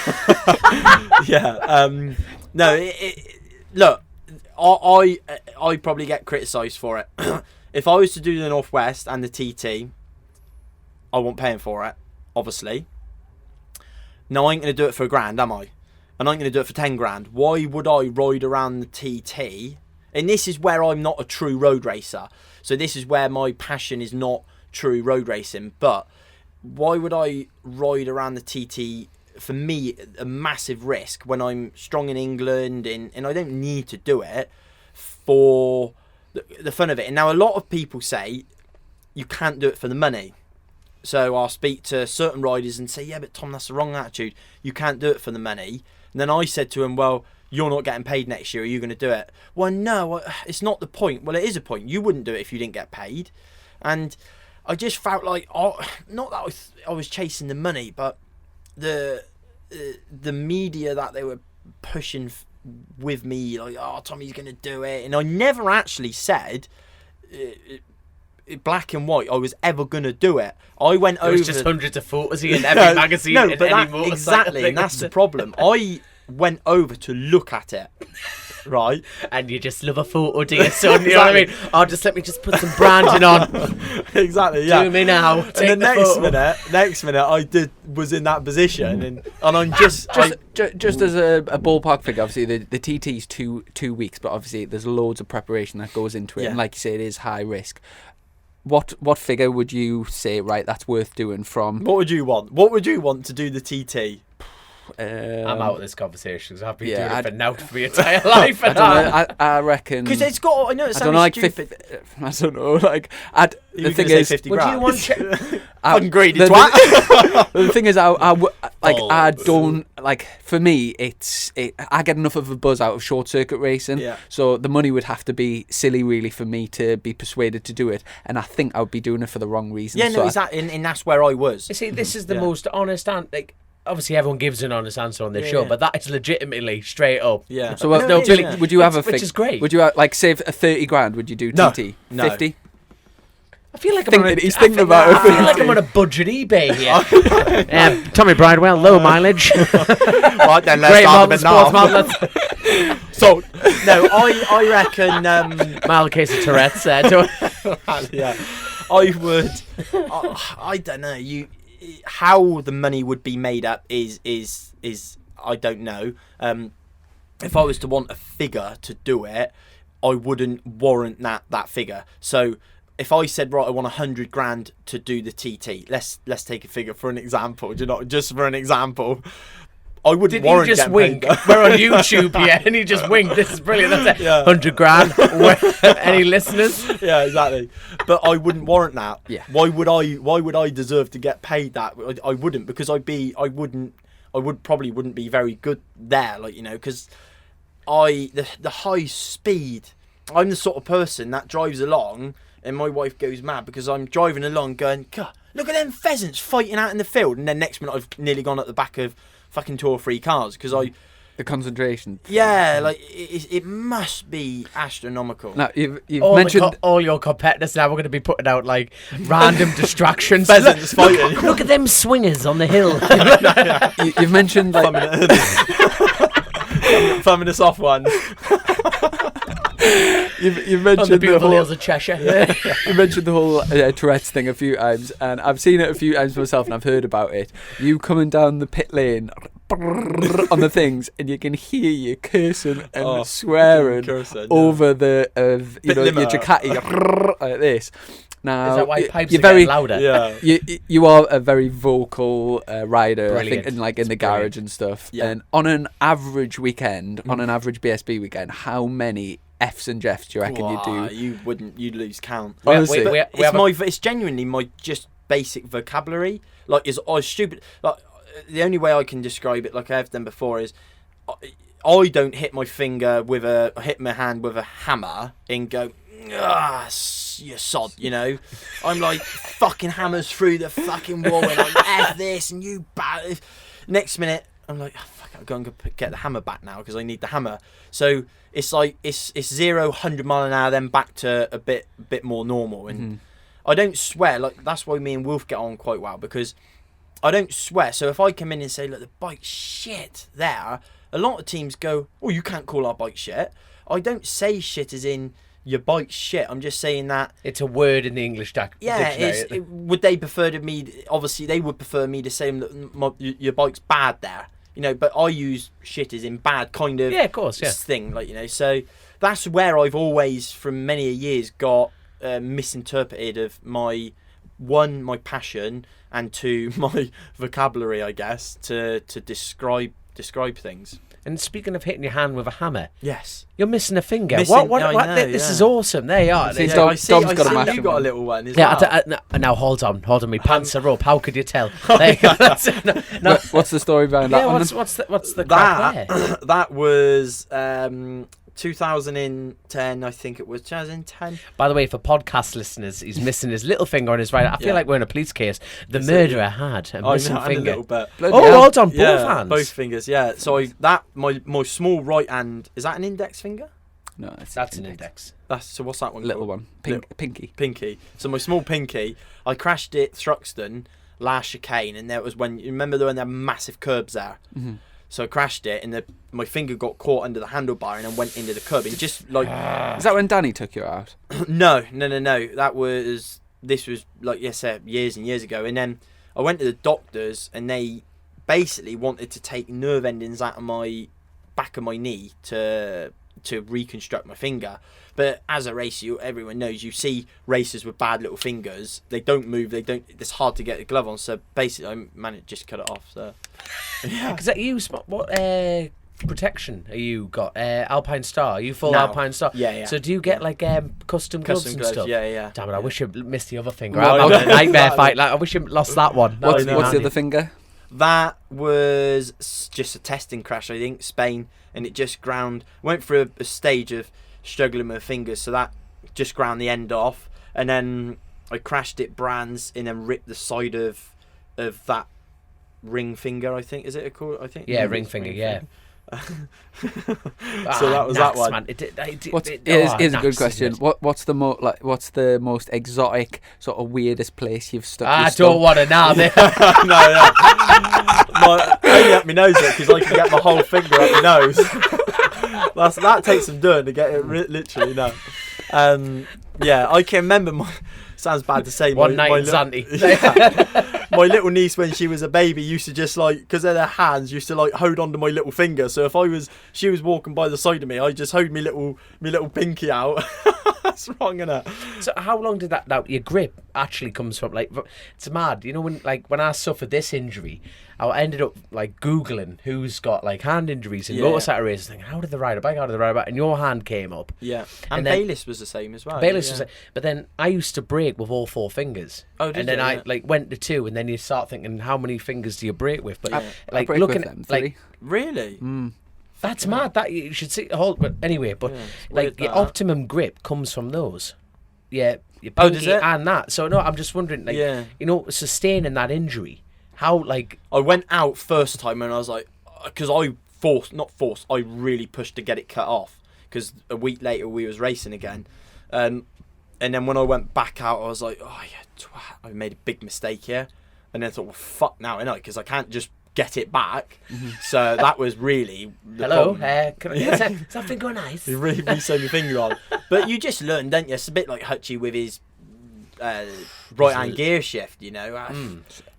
Yeah. No. Look, I probably get criticised for it. If I was to do the Northwest and the TT, I won't pay him for it, obviously. No, I ain't going to do it for £1,000, am I? And I ain't going to do it for 10 grand. Why would I ride around the TT? And this is where I'm not a true road racer. So this is where my passion is not true road racing. But why would I ride around the TT? For me, a massive risk when I'm strong in England, and I don't need to do it for the fun of it. And now a lot of people say you can't do it for the money. So I'll speak to certain riders and say, yeah, but Tom, that's the wrong attitude. You can't do it for the money. And then I said to him, well, you're not getting paid next year. Are you going to do it? Well, no, it's not the point. Well, it is a point. You wouldn't do it if you didn't get paid. And I just felt like, not that I was chasing the money, but the media that they were pushing with me, like, oh, Tommy's going to do it. And I never actually said, black and white I was ever gonna do it. I went There over. was just hundreds of photos in every magazine. No, and but any that, motorcycle exactly, thing. and that's the problem. I went over to look at it, right? And you just love a photo, do you, son? You know what I mean? Oh, just let me just put some branding on. Exactly, yeah. Do me now. And Take the the next minute, I was in that position, and I'm just Just as a ballpark figure, obviously the TT's 2 weeks, but obviously there's loads of preparation that goes into it, Yeah. and like you say, it is high risk. What figure would you say, right, that's worth doing from? What would you want? What would you want to do the TT? I'm out of this conversation because I've been yeah, doing it for now for my entire life. I don't know. I reckon Because it's got. I know it I don't know, sounds like stupid. I don't know. Like, You the were thing gonna say is, 50 would grand. you want I'm greedy the, twat. the thing is, I Balls. don't like. For me, I get enough of a buzz out of short circuit racing. Yeah. So the money would have to be silly, really, for me to be persuaded to do it. And I think I would be doing it for the wrong reasons. Yeah, So no, I- exactly, and that's where I was. You see, this is the Yeah. most honest answer. Like, obviously, everyone gives an honest answer on this Yeah, show, yeah. but that is legitimately straight up. Yeah. So No, no, it is, Billy, yeah. would you have a Which fig? is great. Would you like save a 30 grand? Would you do No. TT? No. 50? I feel like He's thinking about I feel it. like I'm on a budget eBay here. Tommy Bridewell, low mileage. Right then, let's Great start model, with sports now. model. So, no, I reckon. Mild case of Tourette's. Yeah, I would. I don't know. How the money would be made up is I don't know. If I was to want a figure to do it, I wouldn't warrant that figure. So if I said, right, I want 100 grand to do the TT, let's take a figure for an example. Do you know, just for an example, I wouldn't Did you warrant just getting wink? paid. We're on YouTube here, and he just winked. This is brilliant. That's it. Yeah. 100 grand. Any listeners? Yeah, exactly. But I wouldn't warrant that. Yeah. Why would I deserve to get paid that? I wouldn't, because I probably wouldn't be very good there, like, you know, because the high speed, I'm the sort of person that drives along and my wife goes mad because I'm driving along going, God, look at them pheasants fighting out in the field, and then next minute I've nearly gone at the back of fucking 2 or 3 cars because The concentration. yeah, like it must be astronomical. Now you've All, mentioned. all your competitors now. We're going to be putting out like random distractions. Pheasants fighting. Look at them swingers on the hill. You've mentioned like Thumbing us off one. you've on the mentioned the beautiful whole. hills of Cheshire. You mentioned the whole Tourette's thing a few times, and I've seen it a few times myself, and I've heard about it. You coming down the pit lane on the things, and you can hear you cursing and swearing cursing, yeah. over the Bit your limiter. Ducati like this. Now Is that why pipes you're are very getting louder? Yeah. you are a very vocal rider, Brilliant. I think, in the garage and stuff. Yeah. And on an average weekend, on an average BSB weekend, how many Fs and Jeffs do you reckon you do? You'd lose count. Honestly. But we have it's genuinely my just basic vocabulary. Like, is stupid. Like, the only way I can describe it, like I've done before, is I don't hit my hand with a hammer and go, you sod, you know. I'm like fucking hammers through the fucking wall and I'm F this and you bad. Next minute I'm like, oh, fuck, I'm going to get the hammer back now because I need the hammer. So it's like it's 100 mile an hour, then back to a bit more normal. And I don't swear. Like, that's why me and Wolf get on quite well, because I don't swear. So if I come in and say, look, the bike's shit there, a lot of teams go, oh, you can't call our bike shit. I don't say shit as in your bike's shit. I'm just saying that It's a word in the English dictionary. would they prefer to me? Obviously, they would prefer me to say that your bike's bad there, you know. But I use shit as in bad kind of Yeah, of course, yeah. thing, like, you know. So that's where I've always, from many years, got misinterpreted of my passion, and 2, my vocabulary, I guess, to describe things. And speaking of hitting your hand with a hammer, Yes. you're missing a finger. Missing- what, I know, this yeah. is awesome. There you are. See, Yeah, Dom- I see, Dom's I got a see massive you got a one. little one as yeah, well. now hold on. My pants are up. How could you tell? There you go. No, What's the story behind that yeah, one? what's the crack there? That was 2010, I think it was 2010. By the way, for podcast listeners, he's missing his little finger on his right. I feel Yeah. like we're in a police case. The Is it? murderer Yeah. had a I missing know, and a finger. little bit. Bloody Oh, hell. hold on, both Yeah, hands. both fingers. Yeah. So my small right hand, is that an index finger? No, That's an index. So what's that one? Little called? one. Pinky. Pinky. So my small pinky, I crashed it Thruxton last chicane, and that was when you remember when there were massive curbs there. Mm-hmm. So I crashed it, and my finger got caught under the handlebar and then went into the curb. And just like Is that when Danny took you out? no. This was like years and years ago. And then I went to the doctors, and they basically wanted to take nerve endings out of my back of my knee to reconstruct my finger. But as a racer, everyone knows, you see racers with bad little fingers, they don't move, it's hard to get the glove on. So basically I managed to just cut it off. So yeah. Because what protection are you got? Alpine Star? Are you full No. Alpine Star? Yeah. So do you get like custom gloves and stuff? Yeah. Damn it, I wish you missed the other finger. No, I'm no. having a nightmare fight. Like, I wish you lost that one. What's the other finger? That was just a testing crash, I think, Spain, and it just ground. Went through a stage of struggling with fingers, so that just ground the end off, and then I crashed it Brands, and then ripped the side of that ring finger. I think is it called? I think ring finger. Yeah. So that was that one. Man. Here's a good question. What's the most exotic sort of weirdest place you've stuck? I your don't want to know. Only up my nose because I can get my whole finger up my nose. That takes some doing to get it literally no. Yeah, I can remember sounds bad to say. One night in Sandy. My little niece, when she was a baby, used to just like, because of their hands, used to like hold onto my little finger. So if she was walking by the side of me, I just hold me little pinky out. That's wrong, innit? So how long did that? Now your grip actually comes from like it's mad. You know when I suffered this injury, I ended up like googling who's got like hand injuries in motorcycle races. Thinking, how did they ride a bike? And your hand came up. Yeah, and then Bayliss was the same as well. Bayliss was, but then I used to brake with all 4 fingers. Oh, did and then you? I like went to 2, and then you start thinking, how many fingers do you brake with? But I like break looking with them, at like. Really? That's mad. That you should see the whole. But anyway, but like your optimum grip comes from those. Yeah, your pinky does it? and that. So no, I'm just wondering, like, you know, sustaining that injury. How like I went out first time and I was like, because I really pushed to get it cut off. Because a week later we was racing again, and then when I went back out, I was like, oh yeah, twat, I made a big mistake here, and then I thought, well, fuck now, innit? Because I can't just get it back. So that was really the hello, problem. is that finger nice? You really sewed your finger on. But you just learn, don't you? It's a bit like Hutchie with his right hand gear shift, you know.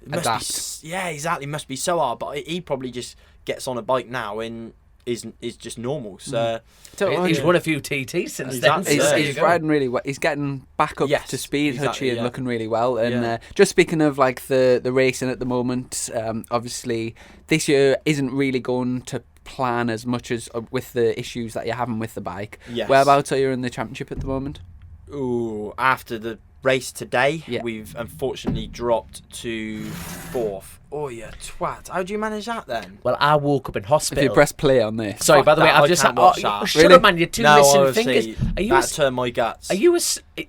It must be, yeah, exactly. Must be so hard. But he probably just gets on a bike now and is just normal. So he's won a few TTs since then. He's riding really well. He's getting back up to speed, exactly, Hutchie, and looking really well. And just speaking of like the racing at the moment, obviously this year isn't really going to plan as much as with the issues that you're having with the bike. Yes. Whereabouts are you in the championship at the moment? Ooh, after the race today, Yeah. we've unfortunately dropped to 4th. Oh yeah, twat. How do you manage that then? Well, I woke up in If hospital. you press play on this. Sorry, Fuck by the way, that, I've I just can't watch that. shut Really? up, man. You're 2 missing honestly, fingers. Are you that turned my guts. Are you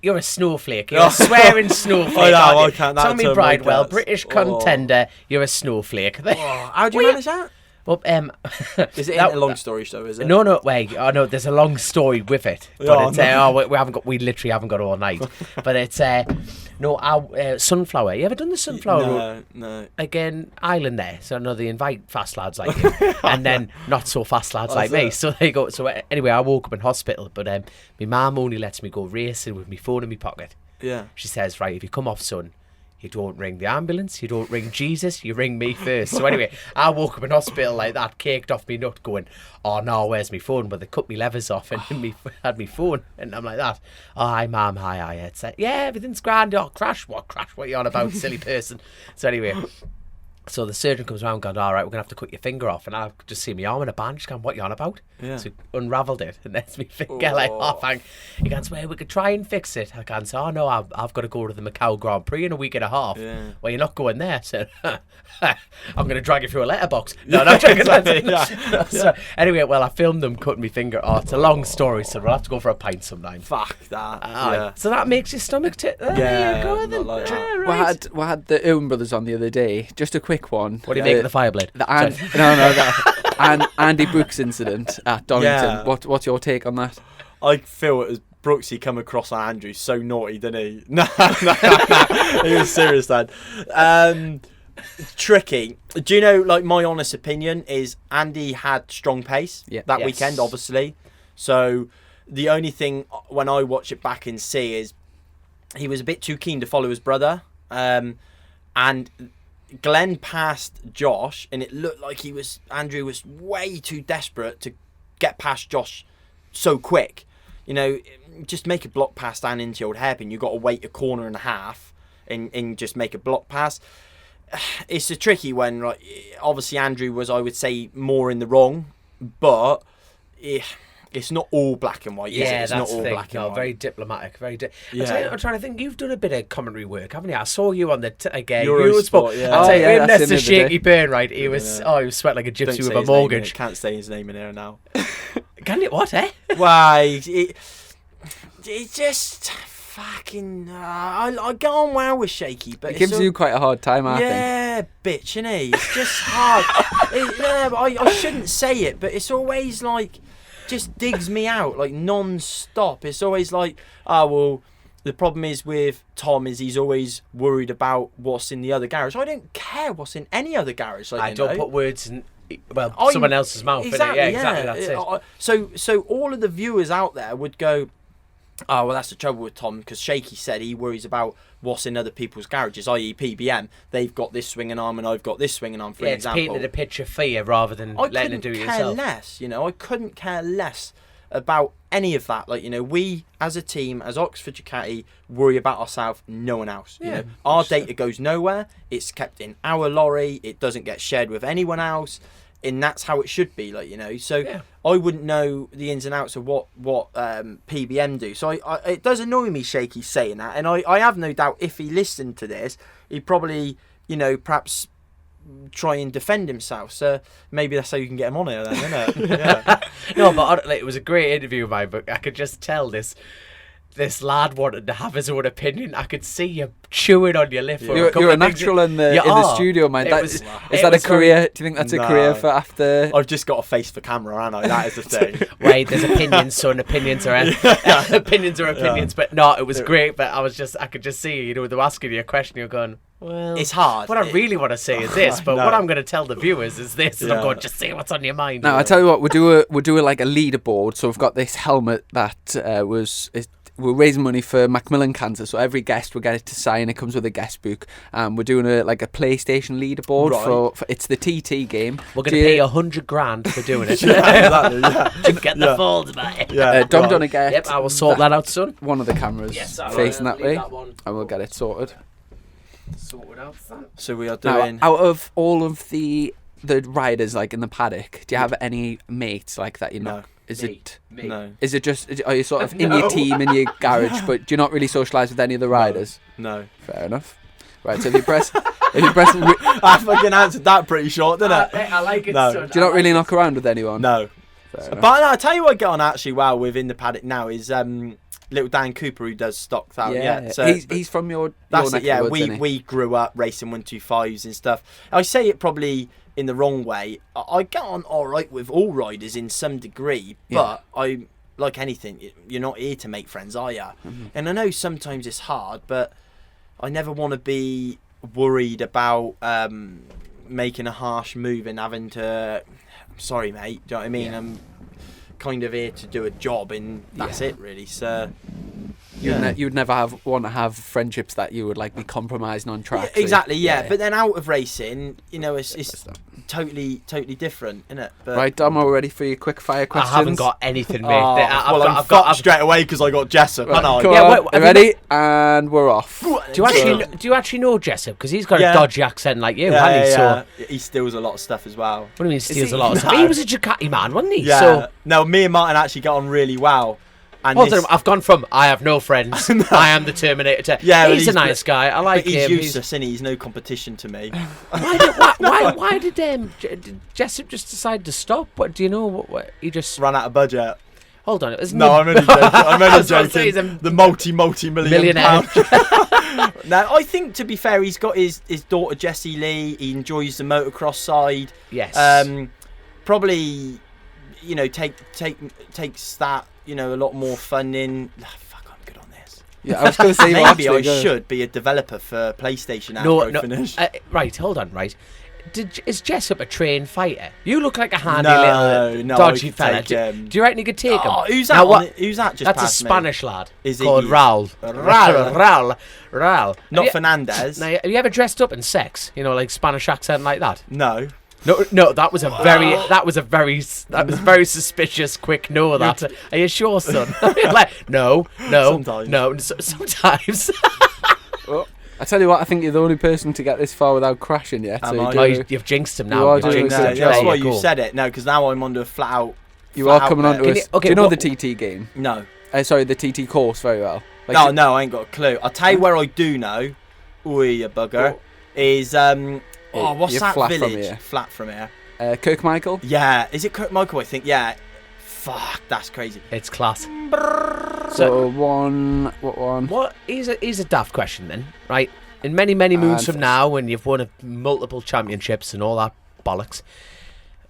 you're a snowflake? You're a swearing snowflake. I know, aren't you? I can't. That Tommy turned my Bridewell, guts. British Oh. contender. You're a snowflake. Oh, how do you manage that? Well, Is it in a long story show? Is it? No, wait. Oh no, there's a long story with it. But Oh, it's no. we literally haven't got all night. But it's our sunflower. You ever done the sunflower road? No. Again, Ireland there. So no, they invite fast lads like you, and then not so fast lads like me. So there you go. So anyway, I woke up in hospital, but my mum only lets me go racing with my phone in my pocket. Yeah. She says, right, if you come off, son, you don't ring the ambulance, you don't ring Jesus, you ring me first. So anyway, I woke up in hospital like that, caked off me nut, going, oh no, where's my phone? But they cut me levers off and had me phone, and I'm like that. Oh, hi mum, hi. It's like, yeah, everything's grand. Oh, crash? What are you on about, silly person? So anyway, so the surgeon comes around going, all right, we're going to have to cut your finger off. And I just see my arm in a band. She's going, what are you on about? Yeah. So unravelled it. And there's my finger like, oh, thank. He goes, well, we could try and fix it. I can't say, oh, no, I've got to go to the Macau Grand Prix in a week and a half. Yeah. Well, you're not going there. So I'm going to drag you through a letterbox. No, not dragging that. So anyway, well, I filmed them cutting my finger. Oh, it's a long story, so we'll have to go for a pint sometime. Fuck that. So that makes your stomach there Yeah, you go not then. like that. Yeah, right. We had the Owen brothers on the other day. Just a quick one. What do you make of the Fireblade? And Andy Brooks incident at Donington. Yeah. What's your take on that? I feel it was Brooksy come across on Andrew so naughty, didn't he? No, he was serious, Dad. Tricky. Do you know, like, my honest opinion is Andy had strong pace that weekend, obviously. So the only thing when I watch it back and see is he was a bit too keen to follow his brother. And Glenn passed Josh, and it looked like Andrew was way too desperate to get past Josh so quick. You know, just make a block pass down into your old hairpin. You've got to wait a corner and a half and just make a block pass. It's a tricky one. Like, obviously, Andrew was, I would say, more in the wrong, but it's not all black and white. Yeah, it's that's not all black and white. Very diplomatic. Very. Yeah. I'm trying to think. You've done a bit of commentary work, haven't you? I saw you on the Eurosport. Yeah. I'll tell you, yeah, that's the the shaky burn, right? He was. Oh, he was sweating like a gypsy with a mortgage. Can't say his name in here now. Can you? What? Eh? Why? It just fucking. I get on well with Shaky, but It gives you quite a hard time, I think. Yeah, bitch, innit? It's just hard. I shouldn't say it, but it's always like, just digs me out, like, non-stop. It's always like, well, the problem is with Tom is he's always worried about what's in the other garage. I don't care what's in any other garage. Like, I don't put words in, someone else's mouth. Exactly, innit? Yeah, exactly, that's it. So all of the viewers out there would go, oh, well, that's the trouble with Tom, because Shaky said he worries about what's in other people's garages, i.e. PBM. They've got this swinging arm and I've got this swinging arm, for example. It's painted a picture for you rather than letting it do it yourself. I couldn't care less about any of that. Like, you know, we as a team, as Oxford Ducati, worry about ourselves, no one else. Yeah, you know, our data goes nowhere. It's kept in our lorry. It doesn't get shared with anyone else. And that's how it should be, like, you know. So I wouldn't know the ins and outs of what PBM do. So it does annoy me, Shaky, saying that. And I have no doubt if he listened to this, he'd probably, you know, perhaps try and defend himself. So maybe that's how you can get him on here then, isn't it? Yeah. No, but it was a great interview of mine, but I could just tell this lad wanted to have his own opinion. I could see you chewing on your lip. You're a natural in the studio, man. Is that a career? Do you think that's a career for after? I've just got a face for camera, haven't I? That is the thing. Wait, there's opinions, son. Opinions are opinions are opinions. Yeah. But no, it was great. But I could just see, you know, they were asking you a question. You're going, well, it's hard. What I really want to say is this, but what I'm going to tell the viewers is this, and I'm going, just say what's on your mind. Now, I tell you what, we'll do like a leaderboard. So we've got this helmet that we're raising money for Macmillan Cancer, so every guest will get it to sign. It comes with a guest book. We're doing a PlayStation leaderboard for it's the TT game. We're going to pay $100,000 for doing it. Exactly, yeah. Get the folds back. Dom done a get. Yep, I will sort that out, son. One of the cameras facing that way, and we'll get it sorted. Sorted out. So we are doing. Now, out of all of the riders, like in the paddock, do you have any mates like that? You know. No. Is it? No. Is it just? Are you sort of in your team, in your garage, but do you not really socialise with any of the riders? No. Fair enough. Right. So if you press, I fucking answered that pretty short, didn't I? I like it. No. Son. Do you not really knock around with anyone? No. Fair But no, I tell you what, I get on actually well within the paddock now is little Dan Cooper, who does stock out. Yeah. So he's from your. That's your it. Yeah. woods, We grew up racing 125s and stuff. I say it probably in the wrong way. I get on all right with all riders in some degree, but I, like anything, you're not here to make friends, are you? Mm-hmm. And I know sometimes it's hard, but I never want to be worried about making a harsh move and having to. I'm sorry, mate. Do you know what I mean? I'm kind of here to do a job, and that's it, really. So. You'd never want to have friendships that you would like be compromising on track. Yeah, exactly, yeah. But then out of racing, you know, it's totally different, isn't it? But right, Dom, are we ready for your quick fire questions? I haven't got anything, mate. I've got straight away because I got Jessup. Ready? And we're off. Do you actually know Jessup? Because he's got a dodgy accent like you, hasn't he? So he steals a lot of stuff as well. What do you mean steals a lot of stuff? He was a Ducati man, wasn't he? Yeah. So no, me and Martin actually got on really well. And I've gone from I have no friends, I am the Terminator, to he's a nice guy. I like he's him. Useless, isn't he? He's no competition to me. Why did Jessup just decide to stop? What do you know? What he just ran out of budget. Hold on, it was I'm only joking. I'm only joking. The multi-millionaire pound. Now, I think, to be fair, he's got his daughter Jessie Lee. He enjoys the motocross side. Yes. Probably, you know, takes that you know, a lot more fun in. Fuck, I'm good on this. Yeah, I was going to say maybe I should be a developer for PlayStation. Right, hold on, right. Is Jessup a trained fighter? You look like a handy little dodgy fella. Do you reckon you could take him? Who's that? Who's that? Just that's a past Spanish lad. Is called he? Raul. Raul. Not Fernandez. Now, have you ever dressed up in sex? You know, like Spanish accent like that? No. No, that was very suspicious. Quick, no, that. Are you sure, son? Like, no. Sometimes. Well, I tell you what, I think you're the only person to get this far without crashing yet. You've jinxed him now. That's why you said it. No, because now I'm under a flat out. You are coming on to us. Do you know the TT game? No. Sorry, the TT course very well. Like no, I ain't got a clue. I'll tell you where I do know. Ooh, you bugger. Is what's that village? Flat from here. Kirkmichael? Yeah. Is it Kirkmichael, I think? Yeah. Fuck, that's crazy. It's class. So what one? What is a daft question then, right? In many moons from now, when you've won multiple championships and all that bollocks,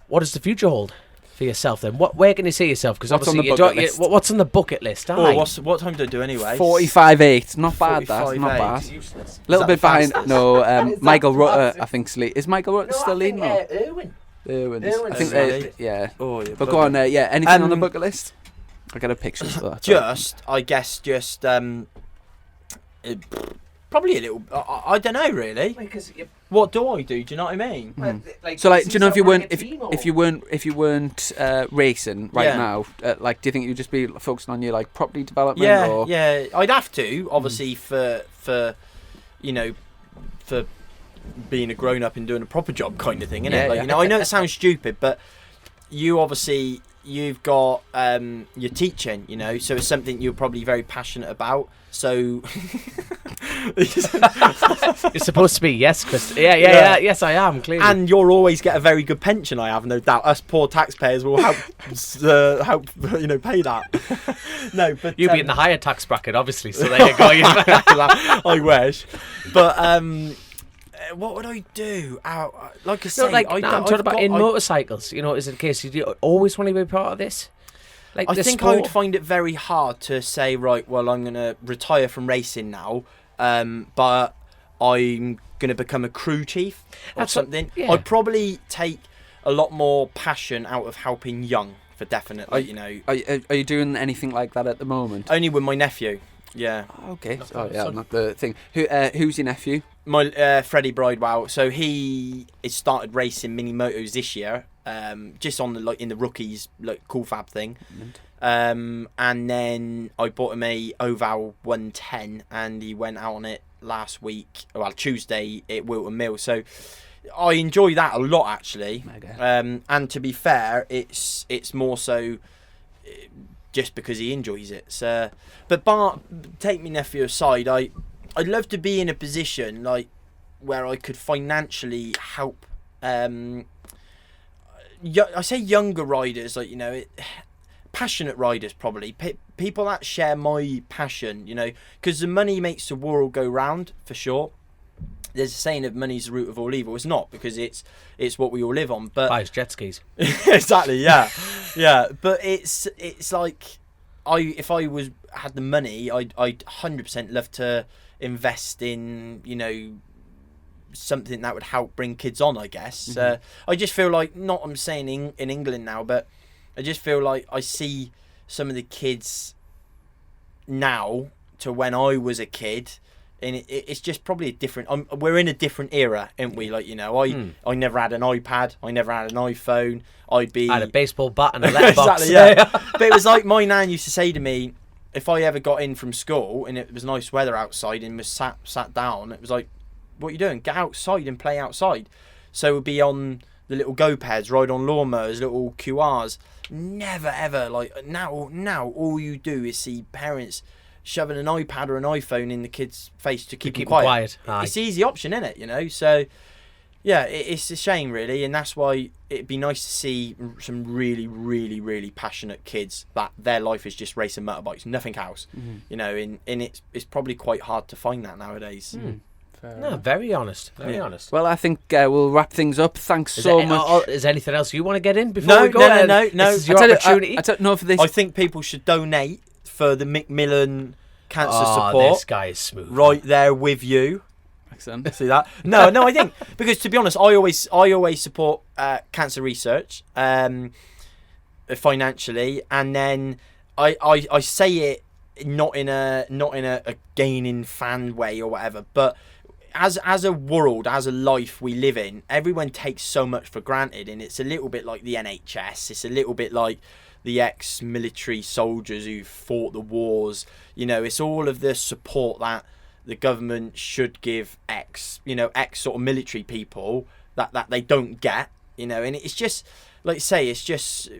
what does the future hold for yourself then? Where can you see yourself? Because obviously what's on the bucket list? What time do I do anyway? 45.8. Not bad. That's not bad. A little bit behind. No, Michael Rutter. I think is Michael Rutter still leading? Irwin. I think yeah. But go on. Yeah. Anything on the bucket list? I got a picture for that. I guess probably a little. I don't know really. What do I do? Do you know what I mean? So do you know if you weren't racing right now? Do you think you'd just be focusing on your property development? Yeah. I'd have to obviously for being a grown up and doing a proper job kind of thing, innit? You know, I know it sounds stupid, but you've got your teaching, you know, so it's something you're probably very passionate about. So you're supposed to be, yes, Chris. Yeah. Yes, I am. Clearly, and you'll always get a very good pension. I have no doubt. Us poor taxpayers will help pay that. No, but you'll be in the higher tax bracket, obviously. So there you go. I wish, but what would I do? Like I say, I'm talking about motorcycles. You know, is it a case you always want to be part of this? I think I would find it very hard to say, right, well, I'm going to retire from racing now, but I'm going to become a crew chief or something. I'd probably take a lot more passion out of helping young, for definitely, Are you doing anything like that at the moment? Only with my nephew. Yeah. Okay. Not the thing. Who's your nephew? My Freddie Bridewell. So he started racing mini motos this year, just on the in the rookies cool fab thing, and then I bought him a Oval 110, and he went out on it last week. Well, Tuesday at Wilton Mill. So I enjoy that a lot actually. And to be fair, it's more so just because he enjoys it. So, but take my nephew aside, I'd love to be in a position where I could financially help. I say younger riders, passionate riders probably. People that share my passion, because the money makes the world go round for sure. There's a saying of money's the root of all evil. It's not, because it's what we all live on. But buys jet skis. Exactly. Yeah, yeah. But it's like if I had the money, I'd 100% love to invest in something that would help bring kids on, I guess. Mm-hmm. I just feel like, not I'm saying in England now, but I just feel like I see some of the kids now to when I was a kid, and it's just probably a different. We're in a different era, aren't we? I never had an iPad. I never had an iPhone. I had a baseball bat and a letterbox. Exactly, yeah. But it was like my nan used to say to me, if I ever got in from school and it was nice weather outside and was sat down, it was like, what are you doing? Get outside and play outside. So we'd be on the little go-pads, ride on lawnmowers, little QRs. Never ever, now all you do is see parents shoving an iPad or an iPhone in the kid's face to keep them quiet. It's the easy option, isn't it? So yeah, it's a shame really, and that's why it'd be nice to see some really, really, really passionate kids that their life is just racing motorbikes, nothing else. Mm-hmm. And it's probably quite hard to find that nowadays. No, very honest. Very honest. Well, I think we'll wrap things up. Thanks so much. Is there anything else you want to get in before we go? No. This is your opportunity. I don't know for this. I think people should donate for the Macmillan cancer support. This guy is smooth. Right there with you. Excellent. See that? No, I think because to be honest, I always support cancer research financially, and then I say it not in a gaining fan way or whatever, but as a world, as a life we live in, everyone takes so much for granted, and it's a little bit like the NHS. It's a little bit like the ex-military soldiers who fought the wars. It's all of the support that the government should give ex sort of military people that they don't get. And it's just like say, it's just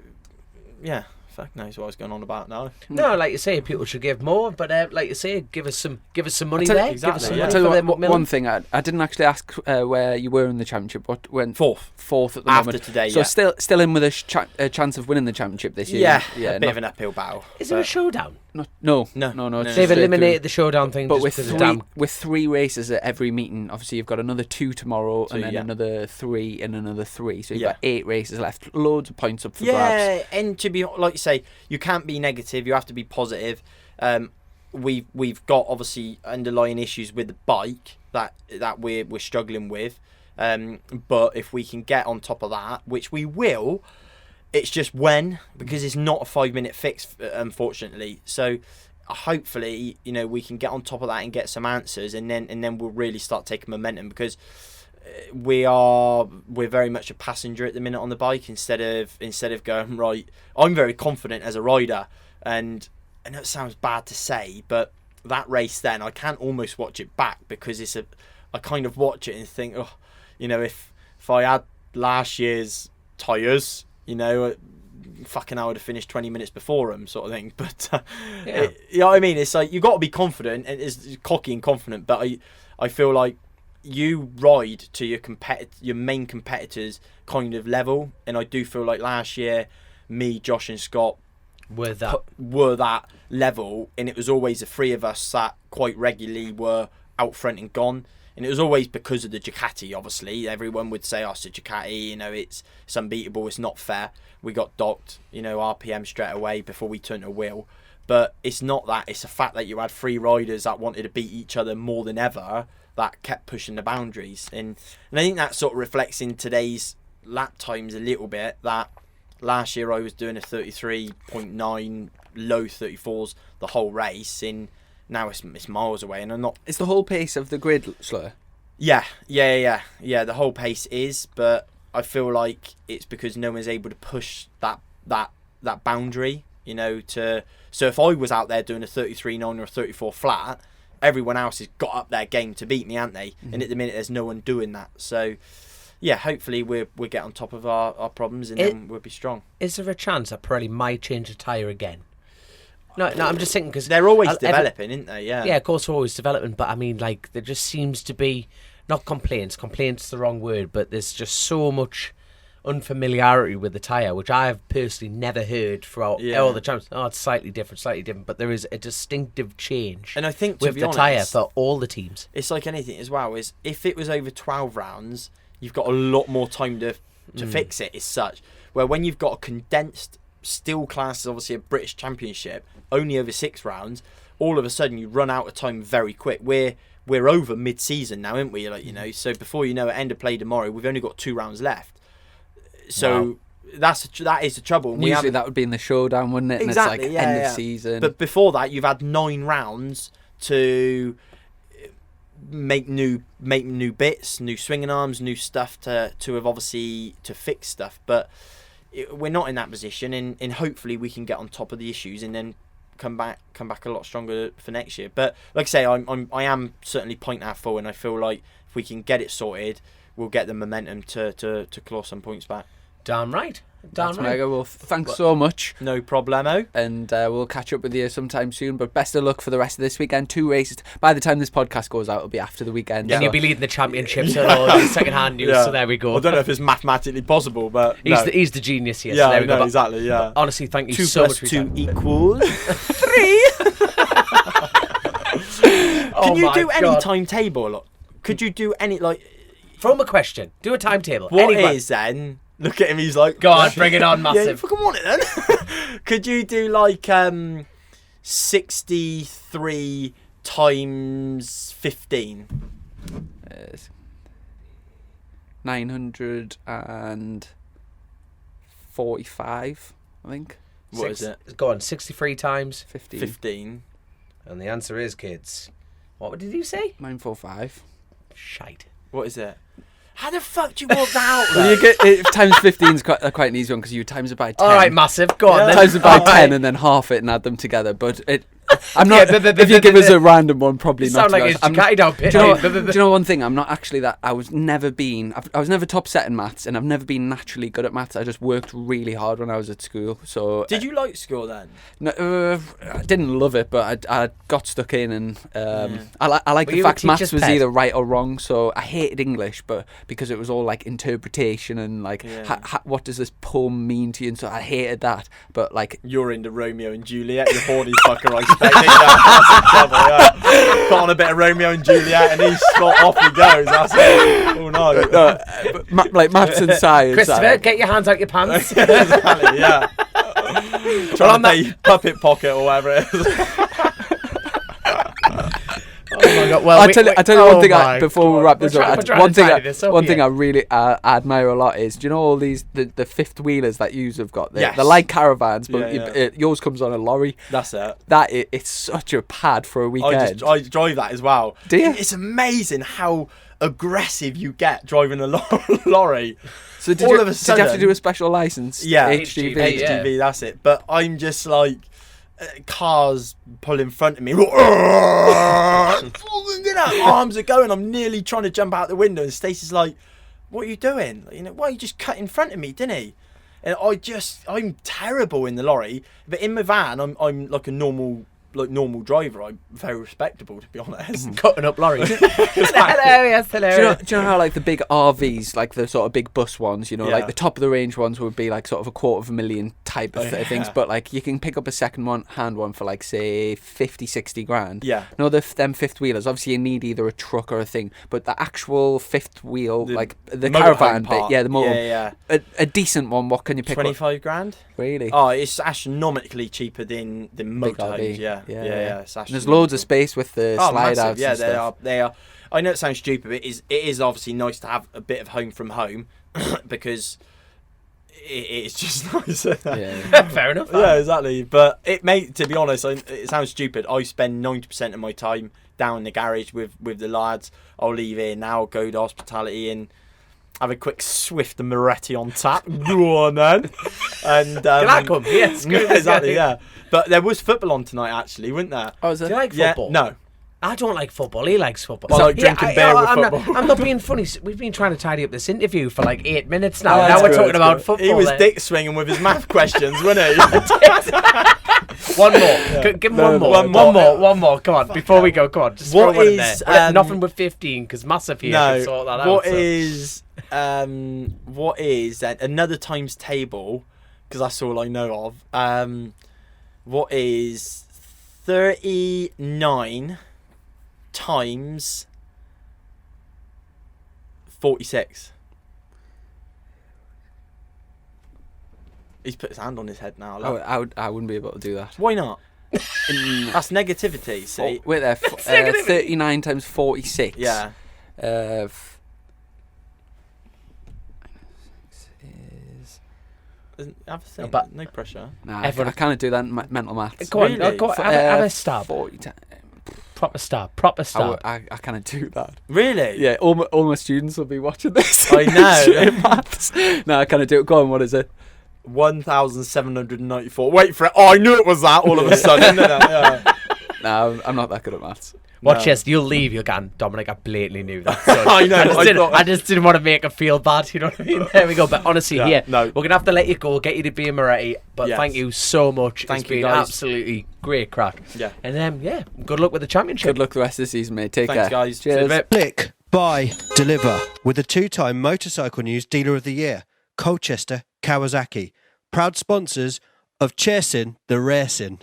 fuck knows what I was going on about now. No, like you say, people should give more, but like you say, give us some money there. Exactly. Give us some money I'll tell you for one thing. I didn't actually ask where you were in the championship. What went fourth at the after moment. Today. So Yeah. still in with a chance of winning the championship this year. Yeah, a bit of an uphill battle. Is there a showdown? No. They've eliminated the showdown thing. But just with three races at every meeting, obviously you've got another 2 tomorrow, and then another 3 and another 3. So you've got 8 races left. Loads of points up for grabs. Yeah, and to be like you say, you can't be negative. You have to be positive. We've got obviously underlying issues with the bike that we're struggling with. But if we can get on top of that, which we will. It's just when, because it's not a 5-minute fix, unfortunately. So hopefully, we can get on top of that and get some answers, and then we'll really start taking momentum, because we're very much a passenger at the minute on the bike instead of going right. I'm very confident as a rider, and I know it sounds bad to say, but that race then I can't almost watch it back, because I kind of watch it and think, if I had last year's tyres, fucking I would have finished 20 minutes before him, sort of thing. But you know what I mean? It's like you got to be confident, and it's cocky and confident. But I feel like you ride to your main competitors kind of level, and I do feel like last year, me, Josh, and Scott were that level, and it was always the three of us that quite regularly were out front and gone. And it was always because of the Ducati, obviously. Everyone would say, it's a Ducati, it's unbeatable, it's not fair. We got docked, RPM straight away before we turned a wheel. But it's not that. It's the fact that you had 3 riders that wanted to beat each other more than ever that kept pushing the boundaries. And I think that sort of reflects in today's lap times a little bit, that last year I was doing a 33.9, low 34s the whole race, and now it's miles away, and I'm not. Is the whole pace of the grid slower? Yeah. The whole pace is, but I feel like it's because no one's able to push that boundary. So if I was out there doing a 33.9 or a 34 flat, everyone else has got up their game to beat me, haven't they? Mm-hmm. And at the minute, there's no one doing that. So yeah, hopefully we'll get on top of our problems, and then we'll be strong. Is there a chance that Pirelli might change a tyre again? No, I'm just thinking, because they're always developing, aren't they? Yeah, of course they're always developing, but I mean, like, there just seems to be, not complaints the wrong word, but there's just so much unfamiliarity with the tyre, which I've personally never heard throughout all the champs. It's slightly different, but there is a distinctive change, and I think with the tyre for all the teams. It's like anything as well, is if it was over 12 rounds, you've got a lot more time to fix it as such, where when you've got a condensed, still class is obviously a British Championship, only over 6 rounds, all of a sudden you run out of time very quick. We're over mid-season now, aren't we? So before you know it, end of play tomorrow, we've only got 2 rounds left. So that is the trouble. Usually that would be in the showdown, wouldn't it? And exactly. It's like end of season. But before that, you've had 9 rounds to make new bits, new swinging arms, new stuff to have obviously to fix stuff. But we're not in that position, and hopefully we can get on top of the issues and then come back a lot stronger for next year. But like I say, I am certainly pointing at full, and I feel like if we can get it sorted, we'll get the momentum to claw some points back. Damn right. Mega. Well, thanks so much. No problemo. And we'll catch up with you sometime soon. But best of luck for the rest of this weekend. 2 races. By the time this podcast goes out, it'll be after the weekend. And you'll be leading the championships and all the second-hand news. So there we go. I don't know if it's mathematically possible, but he's the genius here. So there we go. Exactly. Yeah. But honestly, thank you 2 so plus much. 2 equals 3. Can you do any timetable? Could you do any like? Throw him a question. Do a timetable. What Anyone. is then? Look at him. He's like, Go on, bring it on, Yeah, you massive. fucking want it then. Could you do like 63 times 15? 945, I think. What is it? Go on, 63 times 15. 15. And the answer is, kids. What did you say? 945. Shite. What is it? How the fuck do you work that out? Well, you get it, times 15 is quite an easy one because you times it by 10. All right, massive. Go on. Yeah. Then. Times it by All 10 right. and then half it and add them together. But I'm not. Yeah, if you give us a random one, probably You not. sound like a Ducati down pit. Do you know one thing? I'm not actually that. I was never top set in maths, and I've never been naturally good at maths. I just worked really hard when I was at school. So Did you like school then? No, I didn't love it, but I got stuck in, and I like Were the you a fact maths teacher's was pet? either right or wrong. So I hated English, but because it was all like interpretation and like what does this poem mean to you, and so I hated that. But like You're into Romeo and Juliet, you horny fucker, I expect. That's in trouble, yeah. Put on a bit of Romeo and Juliet and he's off he goes. That's it. Oh no. but like maths and science. Christopher, get your hands out your pants. Exactly, yeah. Trying to pay puppet pocket or whatever it is. Oh my God. Well, I tell you one thing before we wrap this up. One thing I I really admire a lot is, do you know all these the fifth wheelers that yous have got? Yes. They're like caravans, but Yeah. yours comes on a lorry. That's it. It's such a pad for a weekend. I drive that as well. Do you? It's amazing how aggressive you get driving a lorry. So all of a did you have to sudden- do a special license? Yeah, HGV. HGV, that's it. But I'm just like cars pull in front of me. Arms are going. I'm nearly trying to jump out the window, and Stacey's like, "What are you doing? Why you just cut in front of me, didn't he?" And I'm terrible in the lorry, but in my van, I'm like a normal driver. I'm very respectable, to be honest. Cutting up lorries. Hilarious. Do you know how like the big RVs, like the sort of big bus ones, like the top of the range ones would be like sort of $250,000 type of things, but like you can pick up a hand one for like say 50-60 grand. Yeah. No, them fifth wheelers. Obviously, you need either a truck or a thing, but the actual fifth wheel, like the caravan bit, the motor, a decent one. What can you pick 25 grand? Really? Oh, it's astronomically cheaper than motorhomes. RV. Yeah. It's And there's loads of space with the slide outs. Yeah, and stuff. they are. I know it sounds stupid, but it is obviously nice to have a bit of home from home because it's just nice. Yeah. Fair enough. Yeah, exactly. But to be honest, it sounds stupid. I spend 90% of my time down in the garage with the lads. I'll leave here now, go to hospitality and have a quick Swift and Moretti on tap. Go on then. And Yes, good. exactly. Yeah. But there was football on tonight, actually, wasn't there? Oh, is it? Do you like football? Yeah. No. I don't like football. He likes football. Well, I like drinking beer with football. I'm not being funny. We've been trying to tidy up this interview for like 8 minutes now. Oh, Now we're that's talking good, about that's good. football. He was then. dick swinging with his math questions, wasn't he? One more. Give him one more. One more. Come on. Before we go, come on. Just What throw one in is, there. Nothing with 15 because massive here can sort that out. What is another times table? Because that's all I know of. What is 39 times 46? He's put his hand on his head now. Look. I wouldn't be able to do that. Why not? That's negativity. See. Wait there. 39 times 46. Yeah. Have a think. But- no pressure. Nah, Everyone- I can't do that in mental maths. Go on. Really? Go on. Have a stab. 40 times. Proper stab. Proper stab. I can't do that. Really? Yeah, all my students will be watching this. I know. Shit in maths. No, I can't do it. Go on, what is it? 1,794. Wait for it. Oh, I knew it was that all of a sudden. Yeah. No, I'm not that good at maths. Watch No. this. You'll leave. You're going, Dominic, I blatantly knew that. I know. I just didn't want to make her feel bad. You know what I mean? There we go. But honestly, Yeah, yeah, no. we're going to have to let you go, get you to be a Moretti. But Yes. thank you so much. Thank It's you, been guys. absolutely great crack. Yeah. And good luck with the championship. Good luck the rest of the season, mate. Take Thanks, care. guys. Cheers. See you in a bit. Click, buy, deliver with the two-time Motorcycle News Dealer of the Year, Colchester Kawasaki. Proud sponsors of Chasin, the Racin.